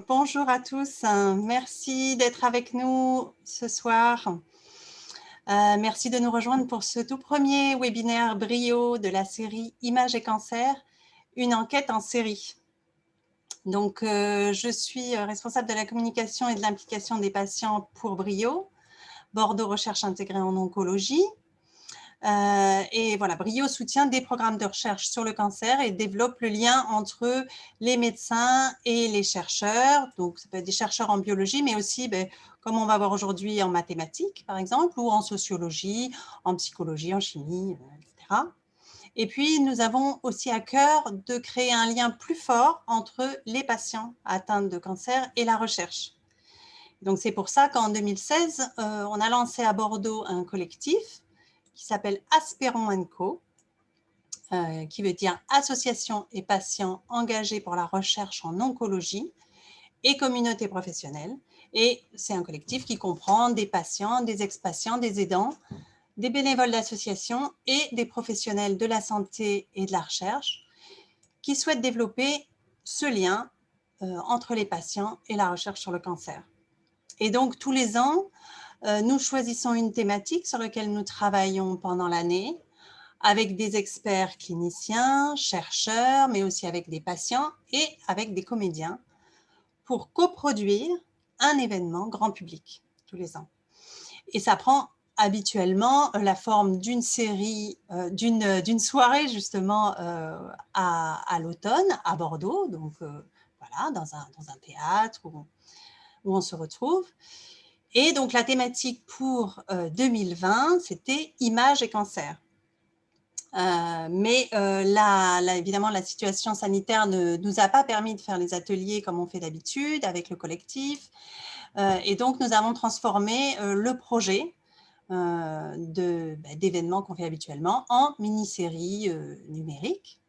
Bonjour à tous, merci d'être avec nous ce soir. Merci de nous rejoindre pour ce tout premier webinaire Brio de la série Images et cancer, une enquête en série. Donc, je suis responsable de la communication et de l'implication des patients pour Brio, Bordeaux Recherche Intégrée en Oncologie. Et voilà, Brio soutient des programmes de recherche sur le cancer et développe le lien entre les médecins et les chercheurs. Donc, ça peut être des chercheurs en biologie, mais aussi, comme on va voir aujourd'hui, en mathématiques, par exemple, ou en sociologie, en psychologie, en chimie, etc. Et puis, nous avons aussi à cœur de créer un lien plus fort entre les patients atteints de cancer et la recherche. Donc, c'est pour ça qu'en 2016, on a lancé à Bordeaux un collectif qui s'appelle Aspérons & Co, qui veut dire Association et patients engagés pour la recherche en oncologie et communauté professionnelle. Et c'est un collectif qui comprend des patients, des ex-patients, des aidants, des bénévoles d'associations et des professionnels de la santé et de la recherche qui souhaitent développer ce lien entre les patients et la recherche sur le cancer. Et donc, tous les ans, nous choisissons une thématique sur laquelle nous travaillons pendant l'année avec des experts cliniciens, chercheurs, mais aussi avec des patients et avec des comédiens pour coproduire un événement grand public tous les ans. Et ça prend habituellement la forme d'une série, d'une soirée justement à l'automne à Bordeaux, donc voilà, dans un théâtre où on se retrouve. Et donc la thématique pour 2020, c'était images et cancer. Mais évidemment, la situation sanitaire ne nous a pas permis de faire les ateliers comme on fait d'habitude avec le collectif. Et donc, nous avons transformé le projet d'événements qu'on fait habituellement en mini-série numérique.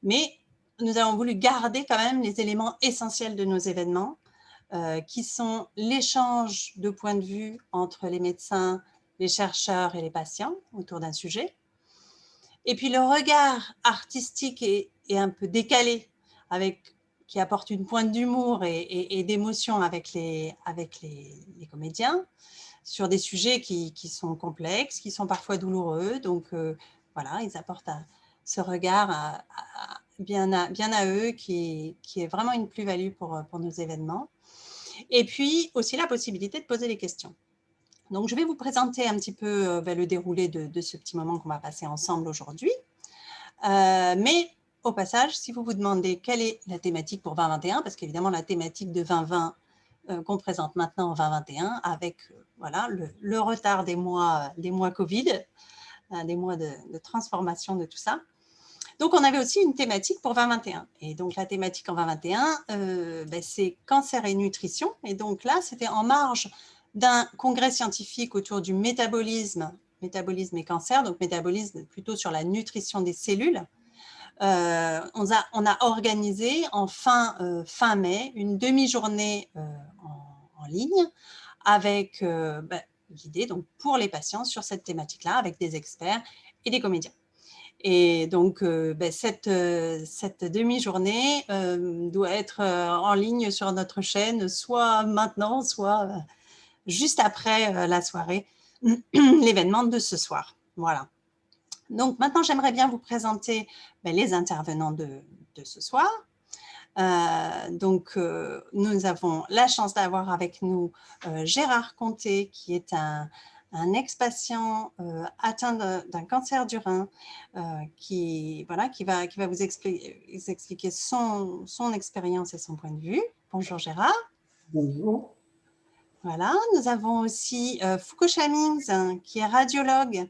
Mais nous avons voulu garder quand même les éléments essentiels de nos événements, qui sont l'échange de points de vue entre les médecins, les chercheurs et les patients autour d'un sujet. Et puis le regard artistique est un peu décalé, qui apporte une pointe d'humour et d'émotion avec les comédiens sur des sujets qui sont complexes, qui sont parfois douloureux. Donc voilà, ils apportent ce regard bien à eux qui est vraiment une plus-value pour nos événements. Et puis aussi la possibilité de poser des questions. Donc je vais vous présenter un petit peu le déroulé de ce petit moment qu'on va passer ensemble aujourd'hui. Mais au passage, si vous vous demandez quelle est la thématique pour 2021, parce qu'évidemment la thématique de 2020 qu'on présente maintenant en 2021 avec voilà, le retard des mois Covid, des mois de transformation de tout ça. Donc on avait aussi une thématique pour 2021. Et donc la thématique en 2021, c'est cancer et nutrition. Et donc là, c'était en marge d'un congrès scientifique autour du métabolisme et cancer, donc métabolisme plutôt sur la nutrition des cellules. On a organisé en fin mai une demi-journée en ligne avec guidée donc pour les patients sur cette thématique-là avec des experts et des comédiens. Et donc, cette demi-journée doit être en ligne sur notre chaîne, soit maintenant, soit juste après la soirée, l'événement de ce soir. Voilà. Donc, maintenant, j'aimerais bien vous présenter les intervenants de ce soir. Donc, nous avons la chance d'avoir avec nous Gérard Conté, qui est un ex-patient atteint d'un cancer du rein, qui va vous expliquer son expérience et son point de vue. Bonjour Gérard. Bonjour. Voilà, nous avons aussi Foucault Chamings, qui est radiologue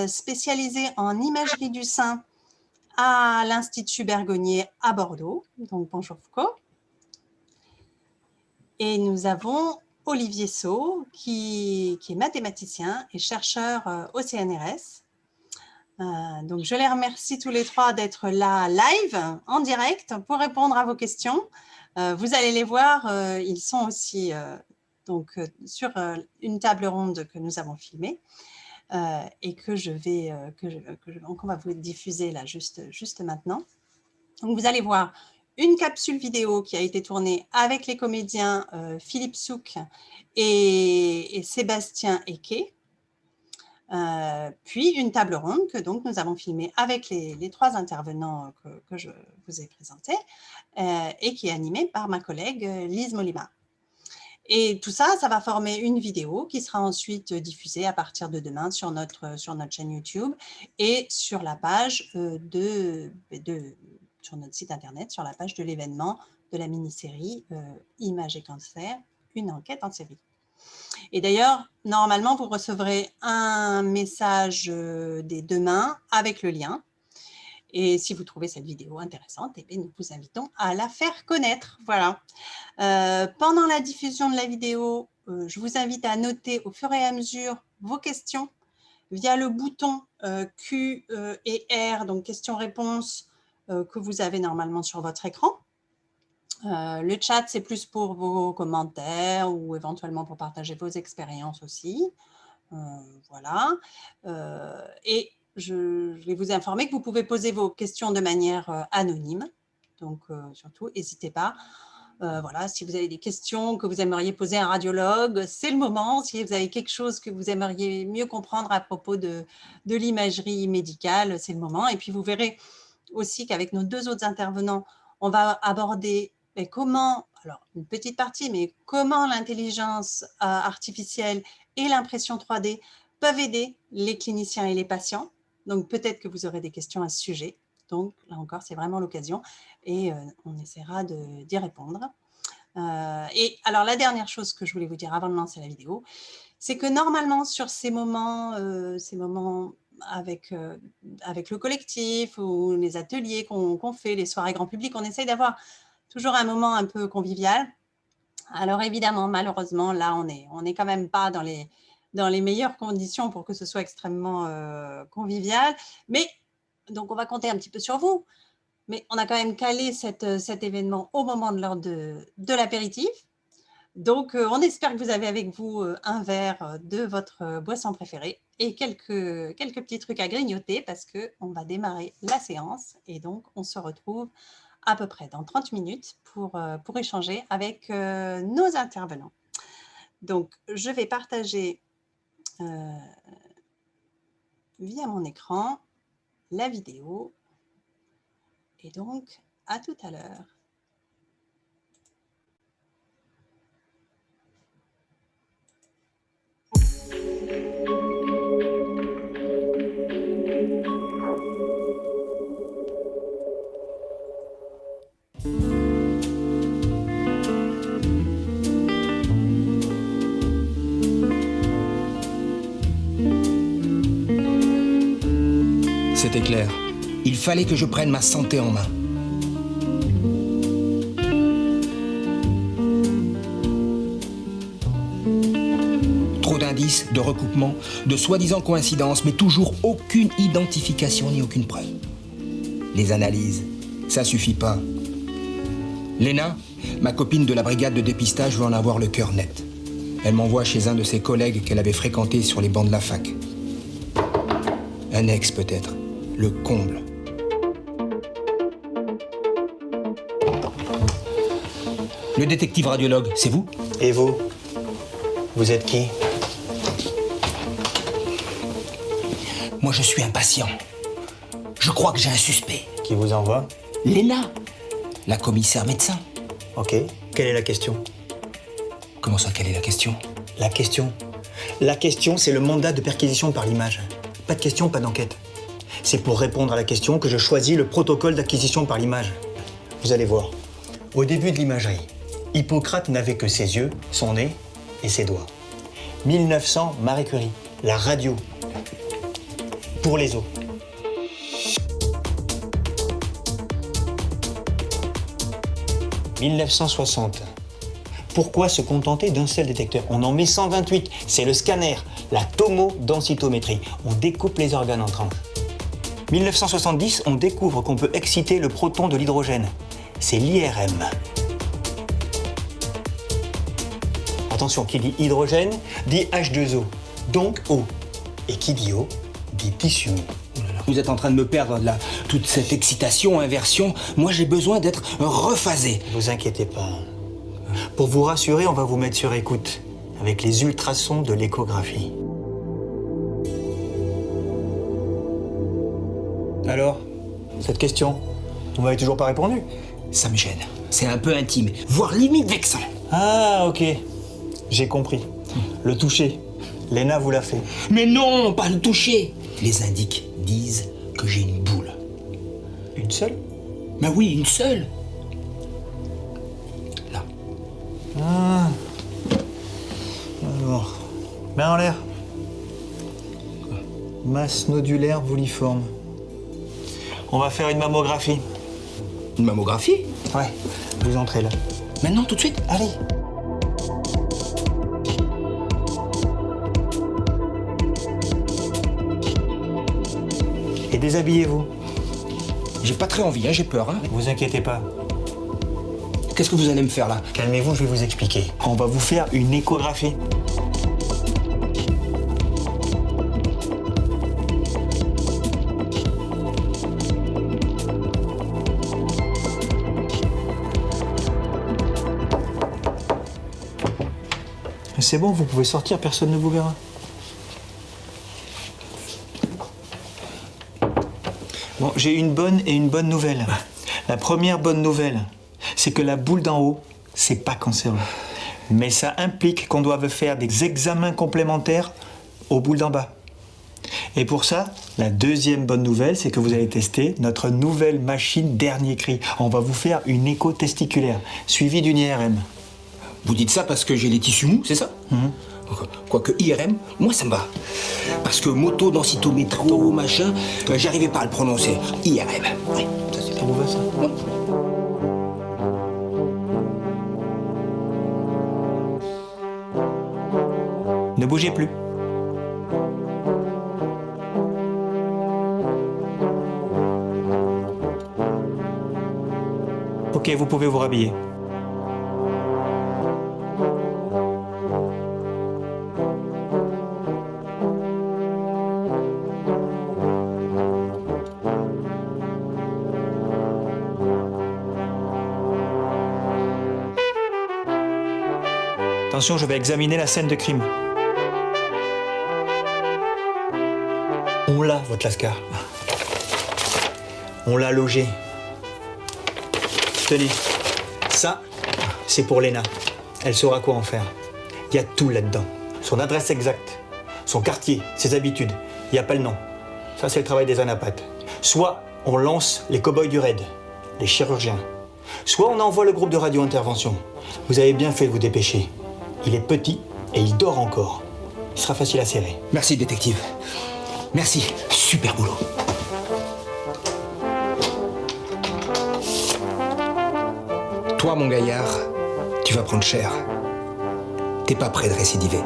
spécialisé en imagerie du sein à l'Institut Bergonié à Bordeaux. Donc, bonjour Foucault. Et nous avons Olivier Sau, qui est mathématicien et chercheur au CNRS. Donc, je les remercie tous les trois d'être là live, en direct, pour répondre à vos questions. Vous allez les voir, ils sont aussi sur une table ronde que nous avons filmée et qu'on va vous diffuser là juste maintenant. Donc, vous allez voir une capsule vidéo qui a été tournée avec les comédiens Philippe Souk et Sébastien Eke. Puis une table ronde que donc nous avons filmée avec les 3 intervenants que je vous ai présentés et qui est animée par ma collègue Lise Molima. Et tout ça, ça va former une vidéo qui sera ensuite diffusée à partir de demain sur notre chaîne YouTube et sur la page sur notre site internet, sur la page de l'événement de la mini-série Images et cancer, une enquête en série. Et d'ailleurs, normalement, vous recevrez un message dès demain avec le lien. Et si vous trouvez cette vidéo intéressante, eh bien, nous vous invitons à la faire connaître. Voilà. Pendant la diffusion de la vidéo, je vous invite à noter au fur et à mesure vos questions via le bouton Q et R, donc questions-réponses, que vous avez normalement sur votre écran. Le chat, c'est plus pour vos commentaires ou éventuellement pour partager vos expériences aussi. Voilà. Et je vais vous informer que vous pouvez poser vos questions de manière anonyme. Donc, surtout, n'hésitez pas. Voilà, si vous avez des questions que vous aimeriez poser à un radiologue, c'est le moment. Si vous avez quelque chose que vous aimeriez mieux comprendre à propos de l'imagerie médicale, c'est le moment. Et puis, vous verrez aussi qu'avec nos 2 autres intervenants, on va aborder comment, alors une petite partie, mais comment l'intelligence artificielle et l'impression 3D peuvent aider les cliniciens et les patients. Donc, peut-être que vous aurez des questions à ce sujet. Donc, là encore, c'est vraiment l'occasion et on essaiera d'y répondre. Et alors, la dernière chose que je voulais vous dire avant de lancer la vidéo, c'est que normalement, sur ces moments avec le collectif ou les ateliers qu'on fait, les soirées grand public, on essaye d'avoir toujours un moment un peu convivial. Alors évidemment, malheureusement, là, on est quand même pas dans les meilleures conditions pour que ce soit extrêmement convivial. Mais donc, on va compter un petit peu sur vous. Mais on a quand même calé cet événement au moment de l'heure de l'apéritif. Donc, on espère que vous avez avec vous un verre de votre boisson préférée et quelques petits trucs à grignoter parce qu'on va démarrer la séance. Et donc, on se retrouve à peu près dans 30 minutes pour échanger avec nos intervenants. Donc, je vais partager via mon écran la vidéo. Et donc, à tout à l'heure. C'était clair. Il fallait que je prenne ma santé en main. Trop d'indices, de recoupements, de soi-disant coïncidences, mais toujours aucune identification ni aucune preuve. Les analyses, ça suffit pas. Léna, ma copine de la brigade de dépistage, veut en avoir le cœur net. Elle m'envoie chez un de ses collègues qu'elle avait fréquenté sur les bancs de la fac. Un ex peut-être. Le comble. Le détective radiologue, c'est vous? Et vous? Vous êtes qui? Moi, je suis un patient. Je crois que j'ai un suspect. Qui vous envoie? Léna, la commissaire médecin. Ok. Quelle est la question? Comment ça, quelle est la question? La question. La question, c'est le mandat de perquisition par l'image. Pas de question, pas d'enquête. C'est pour répondre à la question que je choisis le protocole d'acquisition par l'image. Vous allez voir. Au début de l'imagerie, Hippocrate n'avait que ses yeux, son nez et ses doigts. 1900, Marie Curie, la radio. Pour les os. « 1960. Pourquoi se contenter d'un seul détecteur? On en met 128. C'est le scanner, la tomodensitométrie. On découpe les organes en tranches. 1970, on découvre qu'on peut exciter le proton de l'hydrogène. C'est l'IRM. Attention, qui dit hydrogène dit H2O, donc eau. Et qui dit eau dit tissu. Vous êtes en train de me perdre là. Toute cette excitation, inversion. Moi, j'ai besoin d'être rephasé. Ne vous inquiétez pas. Pour vous rassurer, on va vous mettre sur écoute avec les ultrasons de l'échographie. Alors, cette question, vous m'avez toujours pas répondu? Ça me gêne. C'est un peu intime, voire limite vexant. Ah, ok. J'ai compris. Le toucher. Léna vous l'a fait. Mais non, pas le toucher. Les indices disent que j'ai une boule. Une seule? Ben oui, une seule. Là. Ah. Alors, main en l'air. Masse nodulaire bouliforme. On va faire une mammographie. Une mammographie? Ouais, vous entrez là. Maintenant, tout de suite? Allez. Et déshabillez-vous. J'ai pas très envie, hein, j'ai peur. Hein. Vous inquiétez pas. Qu'est-ce que vous allez me faire là? Calmez-vous, je vais vous expliquer. On va vous faire une échographie. C'est bon, vous pouvez sortir, personne ne vous verra. Bon, j'ai une bonne et une bonne nouvelle. La première bonne nouvelle, c'est que la boule d'en haut, c'est pas cancéreux. Mais ça implique qu'on doive faire des examens complémentaires aux boules d'en bas. Et pour ça, la deuxième bonne nouvelle, c'est que vous allez tester notre nouvelle machine dernier cri. On va vous faire une écho testiculaire, suivie d'une IRM. Vous dites ça parce que j'ai les tissus mous, c'est ça? Quoique IRM, moi ça me va. Parce que moto, densitométro, machin, j'arrivais pas à le prononcer. IRM. Oui, Ça vous va ça? Ouais. Ne bougez plus. Ok, vous pouvez vous rhabiller. Attention, je vais examiner la scène de crime. On l'a, votre lascar. On l'a logé. Tenez, ça, c'est pour Léna. Elle saura quoi en faire. Il y a tout là-dedans. Son adresse exacte, son quartier, ses habitudes. Il n'y a pas le nom. Ça, c'est le travail des anapathes. Soit on lance les cow-boys du raid, les chirurgiens. Soit on envoie le groupe de radio-intervention. Vous avez bien fait de vous dépêcher. Il est petit et il dort encore. Il sera facile à serrer. Merci, détective. Merci. Super boulot. Toi, mon gaillard, tu vas prendre cher. T'es pas prêt de récidiver.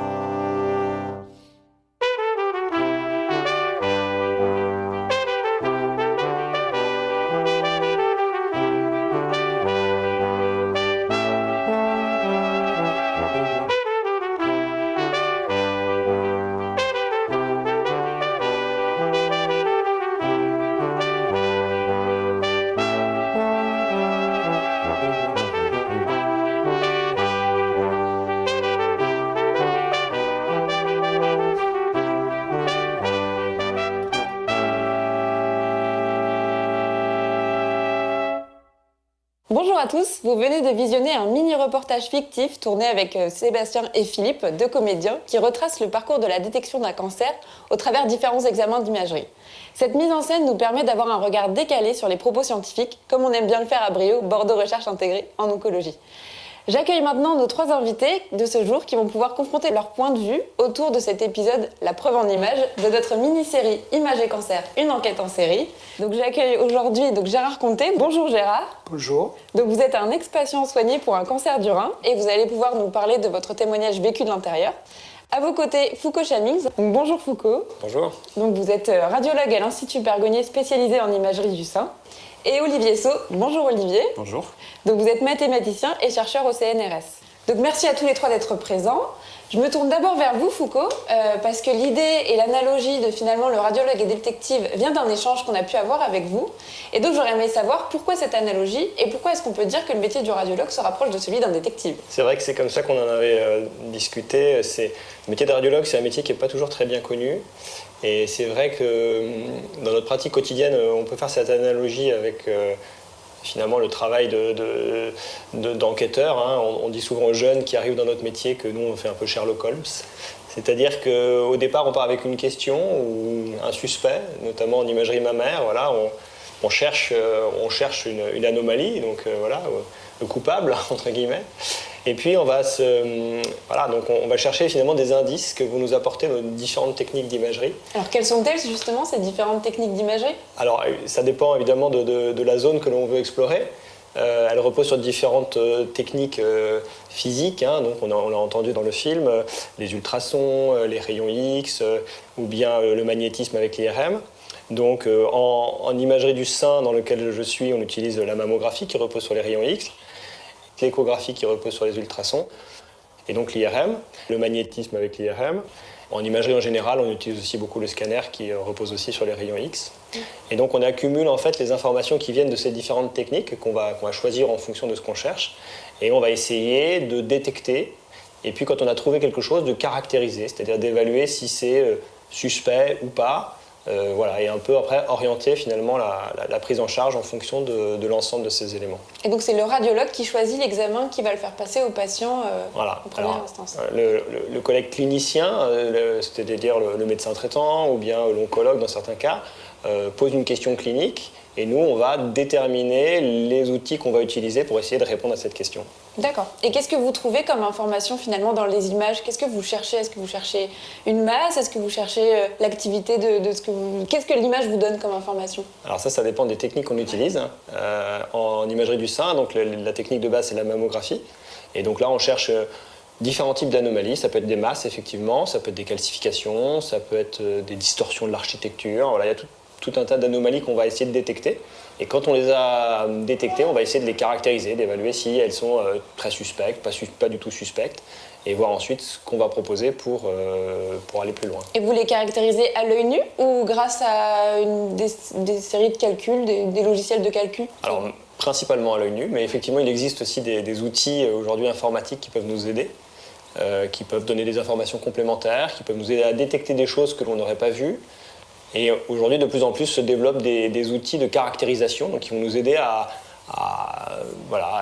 Bonjour à tous, vous venez de visionner un mini-reportage fictif tourné avec Sébastien et Philippe, deux comédiens, qui retracent le parcours de la détection d'un cancer au travers différents examens d'imagerie. Cette mise en scène nous permet d'avoir un regard décalé sur les propos scientifiques, comme on aime bien le faire à Brio, Bordeaux Recherche Intégrée en oncologie. J'accueille maintenant nos trois invités de ce jour qui vont pouvoir confronter leur point de vue autour de cet épisode La preuve en images de notre mini-série Images et cancer, une enquête en série. Donc j'accueille aujourd'hui Gérard Conté. Bonjour Gérard. Bonjour. Donc vous êtes un ex-patient soigné pour un cancer du rein et vous allez pouvoir nous parler de votre témoignage vécu de l'intérieur. À vos côtés, Foucault Chamings. Donc bonjour Foucault. Bonjour. Donc vous êtes radiologue à l'Institut Bergonié spécialisé en imagerie du sein. Et Olivier Saut. Bonjour Olivier. Bonjour. Donc vous êtes mathématicien et chercheur au CNRS. Donc merci à tous les trois d'être présents. Je me tourne d'abord vers vous, Foucault, parce que l'idée et l'analogie de finalement le radiologue et détective vient d'un échange qu'on a pu avoir avec vous. Et donc j'aurais aimé savoir pourquoi cette analogie et pourquoi est-ce qu'on peut dire que le métier du radiologue se rapproche de celui d'un détective. C'est vrai que c'est comme ça qu'on en avait discuté. Le métier de radiologue, c'est un métier qui n'est pas toujours très bien connu. Et c'est vrai que dans notre pratique quotidienne, on peut faire cette analogie avec finalement le travail d'enquêteur. Hein. On dit souvent aux jeunes qui arrivent dans notre métier que nous, on fait un peu Sherlock Holmes. C'est-à-dire qu'au départ, on part avec une question ou un suspect, notamment en imagerie mammaire. Voilà, on cherche une anomalie, donc voilà, le coupable, entre guillemets. Et puis, on va chercher finalement des indices que vont nous apporter nos différentes techniques d'imagerie. Alors, quelles sont-elles justement, ces différentes techniques d'imagerie? Alors, ça dépend évidemment de la zone que l'on veut explorer. Elle repose sur différentes techniques physiques, hein. Donc on l'a entendu dans le film, les ultrasons, les rayons X, ou bien le magnétisme avec l'IRM. Donc en imagerie du sein dans lequel je suis, on utilise la mammographie qui repose sur les rayons X, l'échographie qui repose sur les ultrasons, et donc l'IRM, le magnétisme avec l'IRM. En imagerie en général, on utilise aussi beaucoup le scanner qui repose aussi sur les rayons X. Et donc on accumule en fait les informations qui viennent de ces différentes techniques qu'on va choisir en fonction de ce qu'on cherche. Et on va essayer de détecter, et puis quand on a trouvé quelque chose, de caractériser, c'est-à-dire d'évaluer si c'est suspect ou pas. Voilà, et un peu après orienter finalement la prise en charge en fonction de l'ensemble de ces éléments. Et donc c'est le radiologue qui choisit l'examen qui va le faire passer au patient voilà. en première instance. Le collègue clinicien, c'est-à-dire le médecin traitant ou bien l'oncologue dans certains cas, pose une question clinique et nous on va déterminer les outils qu'on va utiliser pour essayer de répondre à cette question. D'accord. Et qu'est-ce que vous trouvez comme information finalement dans les images? Qu'est-ce que vous cherchez? Est-ce que vous cherchez une masse? Est-ce que vous cherchez l'activité de ce que vous... Qu'est-ce que l'image vous donne comme information? Alors ça dépend des techniques qu'on utilise. En imagerie du sein, donc la technique de base c'est la mammographie. Et donc là on cherche différents types d'anomalies. Ça peut être des masses effectivement, ça peut être des calcifications, ça peut être des distorsions de l'architecture. Voilà, il y a tout un tas d'anomalies qu'on va essayer de détecter. Et quand on les a détectées, on va essayer de les caractériser, d'évaluer si elles sont très suspectes, pas du tout suspectes, et voir ensuite ce qu'on va proposer pour aller plus loin. Et vous les caractérisez à l'œil nu ou grâce à des séries de calculs, des logiciels de calcul? Alors, principalement à l'œil nu, mais effectivement, il existe aussi des outils aujourd'hui informatiques qui peuvent nous aider, qui peuvent donner des informations complémentaires, qui peuvent nous aider à détecter des choses que l'on n'aurait pas vues. Et aujourd'hui, de plus en plus, se développent des outils de caractérisation, donc qui vont nous aider à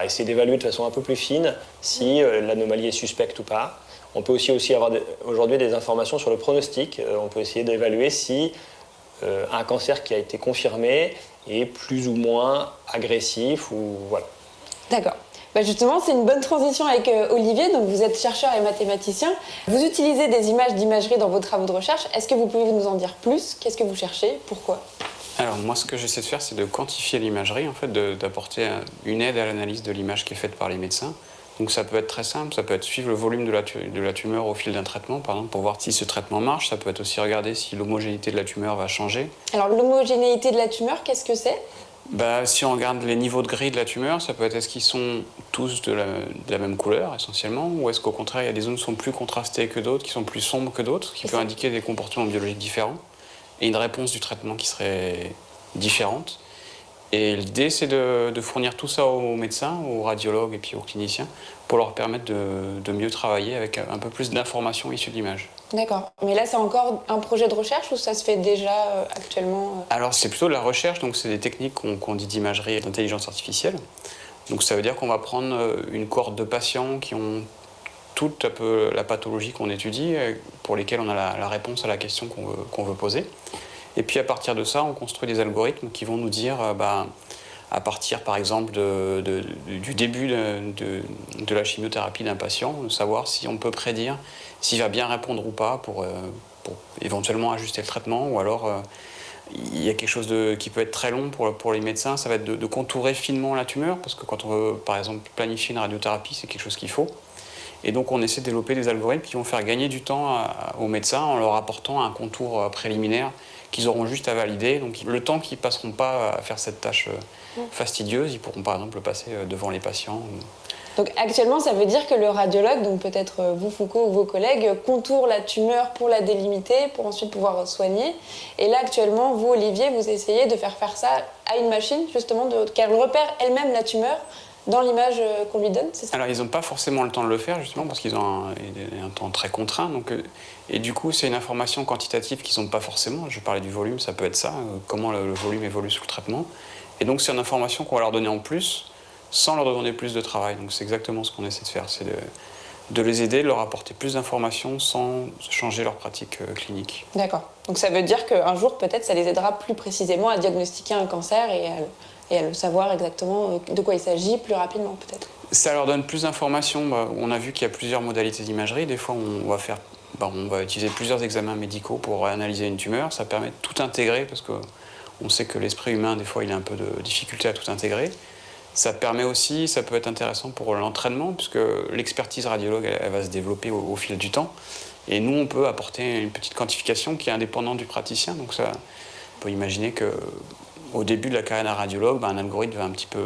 essayer d'évaluer de façon un peu plus fine si l'anomalie est suspecte ou pas. On peut aussi avoir aujourd'hui des informations sur le pronostic. On peut essayer d'évaluer si un cancer qui a été confirmé est plus ou moins agressif ou voilà. D'accord. Bah justement, c'est une bonne transition avec Olivier. Donc, vous êtes chercheur et mathématicien. Vous utilisez des images d'imagerie dans vos travaux de recherche. Est-ce que vous pouvez nous en dire plus? Qu'est-ce que vous cherchez? Pourquoi? Alors moi, ce que j'essaie de faire, c'est de quantifier l'imagerie, en fait, d'apporter une aide à l'analyse de l'image qui est faite par les médecins. Donc ça peut être très simple, ça peut être suivre le volume de la tumeur au fil d'un traitement, par exemple, pour voir si ce traitement marche. Ça peut être aussi regarder si l'homogénéité de la tumeur va changer. Alors l'homogénéité de la tumeur, qu'est-ce que c'est? Si on regarde les niveaux de gris de la tumeur, ça peut être est-ce qu'ils sont tous de la même couleur essentiellement, ou est-ce qu'au contraire il y a des zones qui sont plus contrastées que d'autres, qui sont plus sombres que d'autres, qui peut indiquer des comportements biologiques différents et une réponse du traitement qui serait différente. Et l'idée c'est de fournir tout ça aux médecins, aux radiologues et puis aux cliniciens pour leur permettre de mieux travailler avec un peu plus d'informations issues de l'image. D'accord. Mais là, c'est encore un projet de recherche ou ça se fait déjà actuellement? Alors, c'est plutôt de la recherche, donc c'est des techniques qu'on dit d'imagerie et d'intelligence artificielle. Donc ça veut dire qu'on va prendre une cohorte de patients qui ont toute un peu la pathologie qu'on étudie, pour lesquels on a la réponse à la question qu'on veut poser. Et puis à partir de ça, on construit des algorithmes qui vont nous dire, à partir par exemple du début de la chimiothérapie d'un patient, savoir si on peut prédire s'il va bien répondre ou pas pour éventuellement ajuster le traitement, ou alors il y a quelque chose qui peut être très long pour les médecins, ça va être de contourer finement la tumeur, parce que quand on veut par exemple planifier une radiothérapie, c'est quelque chose qu'il faut. Et donc on essaie de développer des algorithmes qui vont faire gagner du temps aux médecins en leur apportant un contour préliminaire qu'ils auront juste à valider. Donc le temps qu'ils ne passeront pas à faire cette tâche fastidieuse, ils pourront par exemple le passer devant les patients Donc actuellement, ça veut dire que le radiologue, donc peut-être vous Foucault ou vos collègues, contourne la tumeur pour la délimiter, pour ensuite pouvoir soigner. Et là actuellement, vous Olivier, vous essayez de faire ça à une machine, justement, qu'elle repère elle-même la tumeur dans l'image qu'on lui donne, c'est ça? Alors ils n'ont pas forcément le temps de le faire, justement, parce qu'ils ont un temps très contraint. Donc, et du coup, c'est une information quantitative qu'ils n'ont pas forcément. Je parlais du volume, ça peut être ça, comment le volume évolue sous le traitement. Et donc c'est une information qu'on va leur donner en plus, sans leur donner plus de travail. Donc c'est exactement ce qu'on essaie de faire, c'est de les aider, de leur apporter plus d'informations sans changer leur pratique clinique. D'accord. Donc ça veut dire qu'un jour, peut-être, ça les aidera plus précisément à diagnostiquer un cancer et à le savoir exactement de quoi il s'agit plus rapidement, peut-être. Ça leur donne plus d'informations. On a vu qu'il y a plusieurs modalités d'imagerie. Des fois, on va utiliser plusieurs examens médicaux pour analyser une tumeur. Ça permet de tout intégrer, parce qu'on sait que l'esprit humain, des fois, il a un peu de difficulté à tout intégrer. Ça permet aussi, ça peut être intéressant pour l'entraînement, puisque l'expertise radiologue, elle va se développer au fil du temps. Et nous, on peut apporter une petite quantification qui est indépendante du praticien. Donc ça, on peut imaginer qu'au début de la carrière d'un radiologue, un algorithme va un petit peu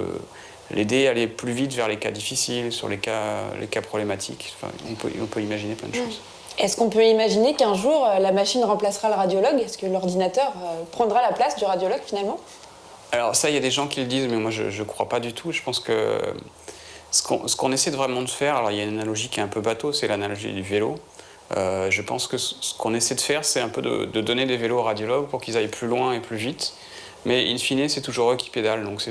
l'aider à aller plus vite vers les cas difficiles, sur les cas problématiques. Enfin, on peut imaginer plein de choses. Est-ce qu'on peut imaginer qu'un jour, la machine remplacera le radiologue? Est-ce que l'ordinateur prendra la place du radiologue, finalement? Alors ça, il y a des gens qui le disent, mais moi, je ne crois pas du tout. Je pense que ce qu'on essaie vraiment de faire, alors il y a une analogie qui est un peu bateau, c'est l'analogie du vélo. Je pense que ce qu'on essaie de faire, c'est un peu de donner des vélos aux radiologues pour qu'ils aillent plus loin et plus vite. Mais in fine, c'est toujours eux qui pédalent. Donc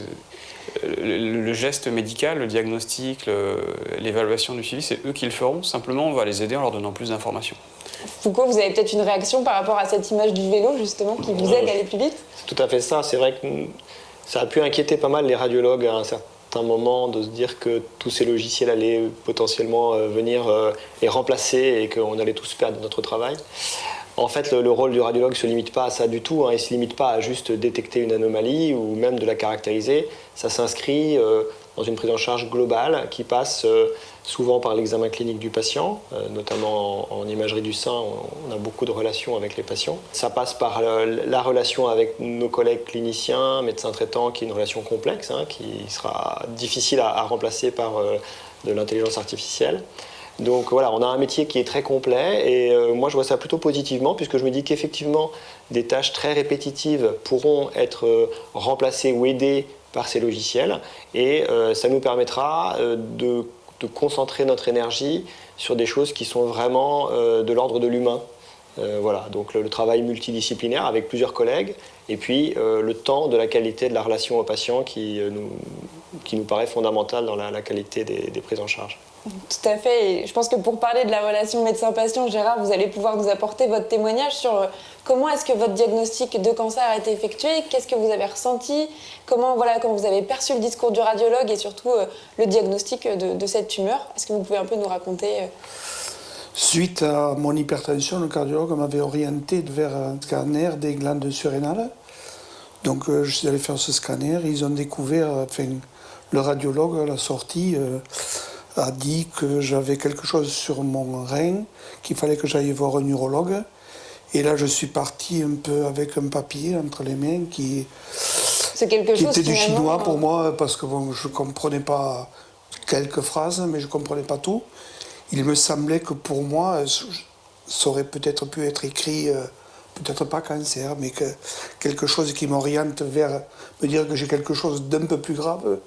le geste médical, le diagnostic, l'évaluation du suivi, c'est eux qui le feront. Simplement, on va les aider en leur donnant plus d'informations. Foucault, vous avez peut-être une réaction par rapport à cette image du vélo, justement, qui vous aide à aller plus vite? C'est tout à fait ça. C'est vrai que ça a pu inquiéter pas mal les radiologues à un certain moment de se dire que tous ces logiciels allaient potentiellement venir les remplacer et qu'on allait tous perdre notre travail. En fait, le rôle du radiologue ne se limite pas à ça du tout. Il ne se limite pas à juste détecter une anomalie ou même de la caractériser. Ça s'inscrit dans une prise en charge globale qui passe souvent par l'examen clinique du patient, notamment en imagerie du sein, on a beaucoup de relations avec les patients. Ça passe par la relation avec nos collègues cliniciens, médecins traitants, qui est une relation complexe, qui sera difficile à remplacer par de l'intelligence artificielle. Donc voilà, on a un métier qui est très complet et moi je vois ça plutôt positivement puisque je me dis qu'effectivement des tâches très répétitives pourront être remplacées ou aidées par ces logiciels et ça nous permettra de concentrer notre énergie sur des choses qui sont vraiment de l'ordre de l'humain. Voilà, donc le travail multidisciplinaire avec plusieurs collègues et puis le temps de la qualité de la relation au patient qui nous paraît fondamental dans la qualité des prises en charge. Tout à fait. Et je pense que pour parler de la relation médecin-patient, Gérard, vous allez pouvoir nous apporter votre témoignage sur comment est-ce que votre diagnostic de cancer a été effectué, qu'est-ce que vous avez ressenti, comment vous avez perçu le discours du radiologue et surtout le diagnostic de cette tumeur. Est-ce que vous pouvez un peu nous raconter Suite à mon hypertension, le cardiologue m'avait orienté vers un scanner des glandes surrénales. Donc je suis allé faire ce scanner. Ils ont découvert, le radiologue à la sortie a dit que j'avais quelque chose sur mon rein, qu'il fallait que j'aille voir un urologue. Et là, je suis parti un peu avec un papier entre les mains qui était du chinois pour moi, parce que je ne comprenais pas quelques phrases, mais je ne comprenais pas tout. Il me semblait que pour moi, ça aurait peut-être pu être écrit, peut-être pas cancer, mais quelque chose qui m'oriente vers me dire que j'ai quelque chose d'un peu plus grave.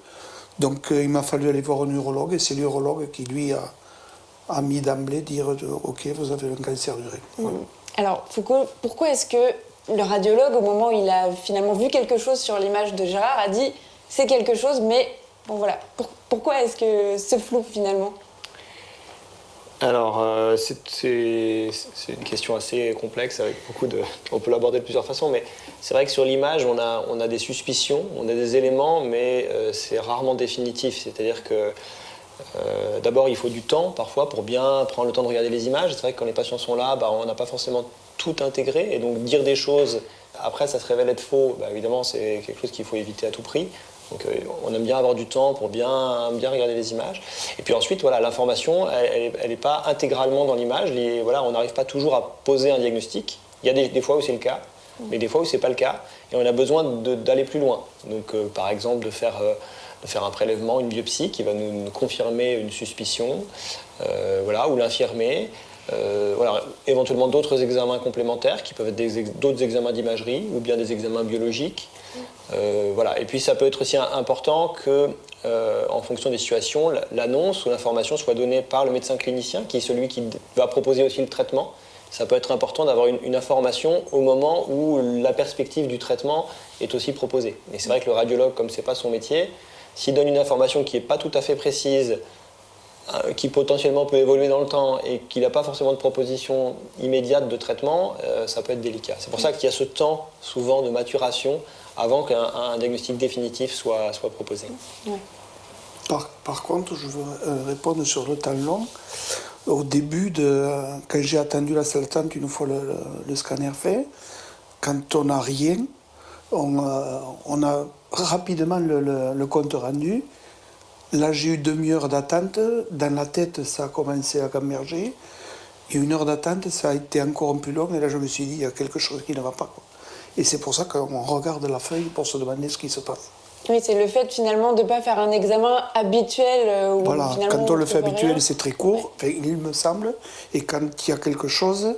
Donc il m'a fallu aller voir un urologue, et c'est l'urologue qui lui a mis d'emblée dire « Ok, vous avez un cancer du rein ». Voilà. Alors Foucault, pourquoi est-ce que le radiologue, au moment où il a finalement vu quelque chose sur l'image de Gérard, a dit « c'est quelque chose, mais bon voilà ». Pourquoi est-ce que ce flou finalement ? Alors, c'est une question assez complexe, avec on peut l'aborder de plusieurs façons, mais c'est vrai que sur l'image, on a des suspicions, on a des éléments, mais c'est rarement définitif. C'est-à-dire que d'abord, il faut du temps, parfois, pour bien prendre le temps de regarder les images. C'est vrai que quand les patients sont là, on n'a pas forcément tout intégré, et donc dire des choses, après, ça se révèle être faux, évidemment, c'est quelque chose qu'il faut éviter à tout prix. Donc on aime bien avoir du temps pour bien regarder les images. Et puis ensuite, voilà, l'information, elle n'est pas intégralement dans l'image. Voilà, on n'arrive pas toujours à poser un diagnostic. Il y a des fois où c'est le cas, mais des fois où ce n'est pas le cas. Et on a besoin d'aller plus loin. Donc par exemple, de faire de faire un prélèvement, une biopsie qui va nous confirmer une suspicion, voilà, ou l'infirmer. Voilà, éventuellement d'autres examens complémentaires qui peuvent être d'autres examens d'imagerie ou bien des examens biologiques. Voilà. Et puis ça peut être aussi important que, en fonction des situations, l'annonce ou l'information soit donnée par le médecin clinicien qui est celui qui va proposer aussi le traitement. Ça peut être important d'avoir une information au moment où la perspective du traitement est aussi proposée. Et c'est vrai que le radiologue, comme ce n'est pas son métier, s'il donne une information qui n'est pas tout à fait précise, qui potentiellement peut évoluer dans le temps et qu'il n'a pas forcément de proposition immédiate de traitement, ça peut être délicat. C'est pour ça qu'il y a ce temps souvent de maturation avant qu'un diagnostic définitif soit proposé. Ouais. Par contre, je veux répondre sur le temps long. Au début, quand j'ai attendu la salle d'attente une fois le scanner fait, quand on n'a rien, on a rapidement le compte rendu. Là, j'ai eu demi-heure d'attente. Dans la tête, ça a commencé à gamberger. Et 1 heure d'attente, ça a été encore un peu long. Et là, je me suis dit, il y a quelque chose qui ne va pas, quoi. Et c'est pour ça qu'on regarde la feuille pour se demander ce qui se passe. Oui, c'est le fait finalement de ne pas faire un examen habituel. Où Voilà, quand on le fait habituel, c'est très court, Ouais. enfin, il me semble. Et quand il y a quelque chose,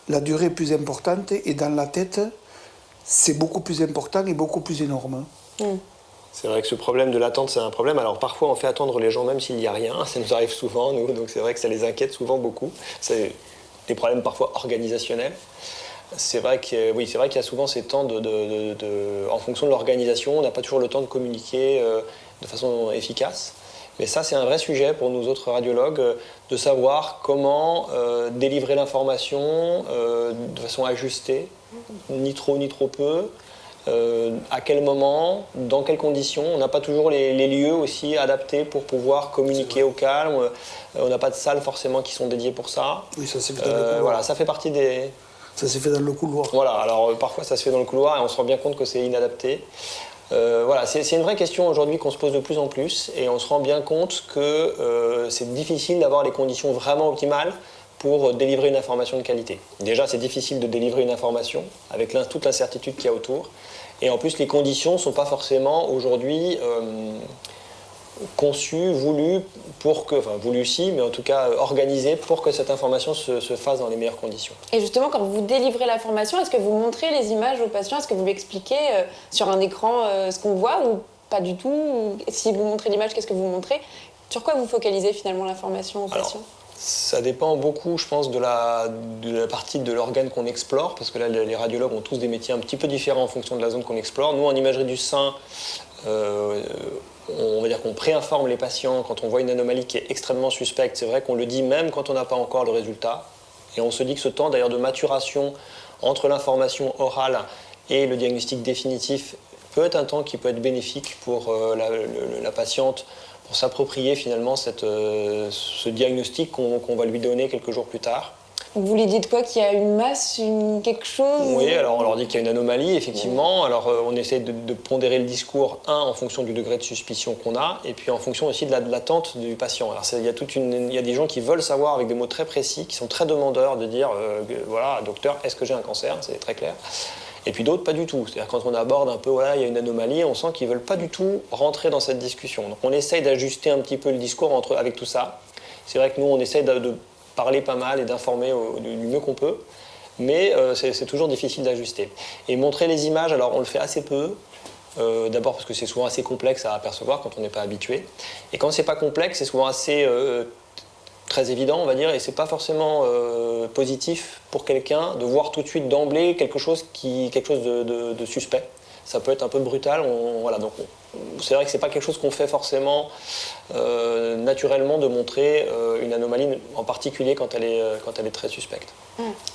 la durée est plus importante. Et dans la tête, c'est beaucoup plus important et beaucoup plus énorme. C'est vrai que ce problème de l'attente, c'est un problème. Alors parfois, on fait attendre les gens même s'il n'y a rien. Ça nous arrive souvent, nous. Donc c'est vrai que ça les inquiète souvent beaucoup. C'est des problèmes parfois organisationnels. C'est vrai que, oui, c'est vrai qu'il y a souvent ces temps en fonction de l'organisation, on n'a pas toujours le temps de communiquer de façon efficace. Mais ça, c'est un vrai sujet pour nous autres radiologues, de savoir comment délivrer l'information de façon ajustée, ni trop peu, à quel moment, dans quelles conditions. On n'a pas toujours les lieux aussi adaptés pour pouvoir communiquer au calme. On n'a pas de salles forcément qui sont dédiées pour ça. Oui, ça s'est fait dans le couloir. Voilà, ça fait partie des... Ça s'est fait dans le couloir. Voilà, alors parfois ça se fait dans le couloir et on se rend bien compte que c'est inadapté. Voilà, c'est une vraie question aujourd'hui qu'on se pose de plus en plus et on se rend bien compte que c'est difficile d'avoir les conditions vraiment optimales pour délivrer une information de qualité. Déjà, c'est difficile de délivrer une information avec toute l'incertitude qu'il y a autour. Et en plus, les conditions ne sont pas forcément aujourd'hui conçues, voulues, enfin voulues si, mais en tout cas organisées pour que cette information se fasse dans les meilleures conditions. Et justement, quand vous délivrez l'information, est-ce que vous montrez les images aux patients? Est-ce que vous lui expliquez sur un écran ce qu'on voit ou pas du tout? Si vous montrez l'image, qu'est-ce que vous montrez? Sur quoi vous focalisez finalement l'information aux patients? Ça dépend beaucoup, je pense, de la partie de l'organe qu'on explore, parce que là, les radiologues ont tous des métiers un petit peu différents en fonction de la zone qu'on explore. Nous, en imagerie du sein, on va dire qu'on préinforme les patients quand on voit une anomalie qui est extrêmement suspecte. C'est vrai qu'on le dit même quand on n'a pas encore le résultat. Et on se dit que ce temps d'ailleurs de maturation entre l'information orale et le diagnostic définitif peut être un temps qui peut être bénéfique pour la patiente, pour s'approprier finalement ce diagnostic qu'on va lui donner quelques jours plus tard. Vous lui dites quoi? Qu'il y a une masse, quelque chose? Oui, alors on leur dit qu'il y a une anomalie, effectivement. Alors on essaie de pondérer le discours, en fonction du degré de suspicion qu'on a, et puis en fonction aussi de l'attente du patient. Alors il y a des gens qui veulent savoir avec des mots très précis, qui sont très demandeurs de dire voilà, docteur, est-ce que j'ai un cancer? C'est très clair. Et puis d'autres, pas du tout. C'est-à-dire quand on aborde un peu, voilà, il y a une anomalie, on sent qu'ils ne veulent pas du tout rentrer dans cette discussion. Donc on essaye d'ajuster un petit peu le discours avec tout ça. C'est vrai que nous, on essaye de parler pas mal et d'informer du mieux qu'on peut, mais c'est toujours difficile d'ajuster. Et montrer les images, alors on le fait assez peu, d'abord parce que c'est souvent assez complexe à apercevoir quand on n'est pas habitué, et quand c'est pas complexe, c'est souvent assez très évident, on va dire, et c'est pas forcément positif pour quelqu'un de voir tout de suite d'emblée quelque chose de suspect. Ça peut être un peu brutal, voilà, donc c'est vrai que c'est pas quelque chose qu'on fait forcément naturellement de montrer une anomalie, en particulier quand elle est très suspecte.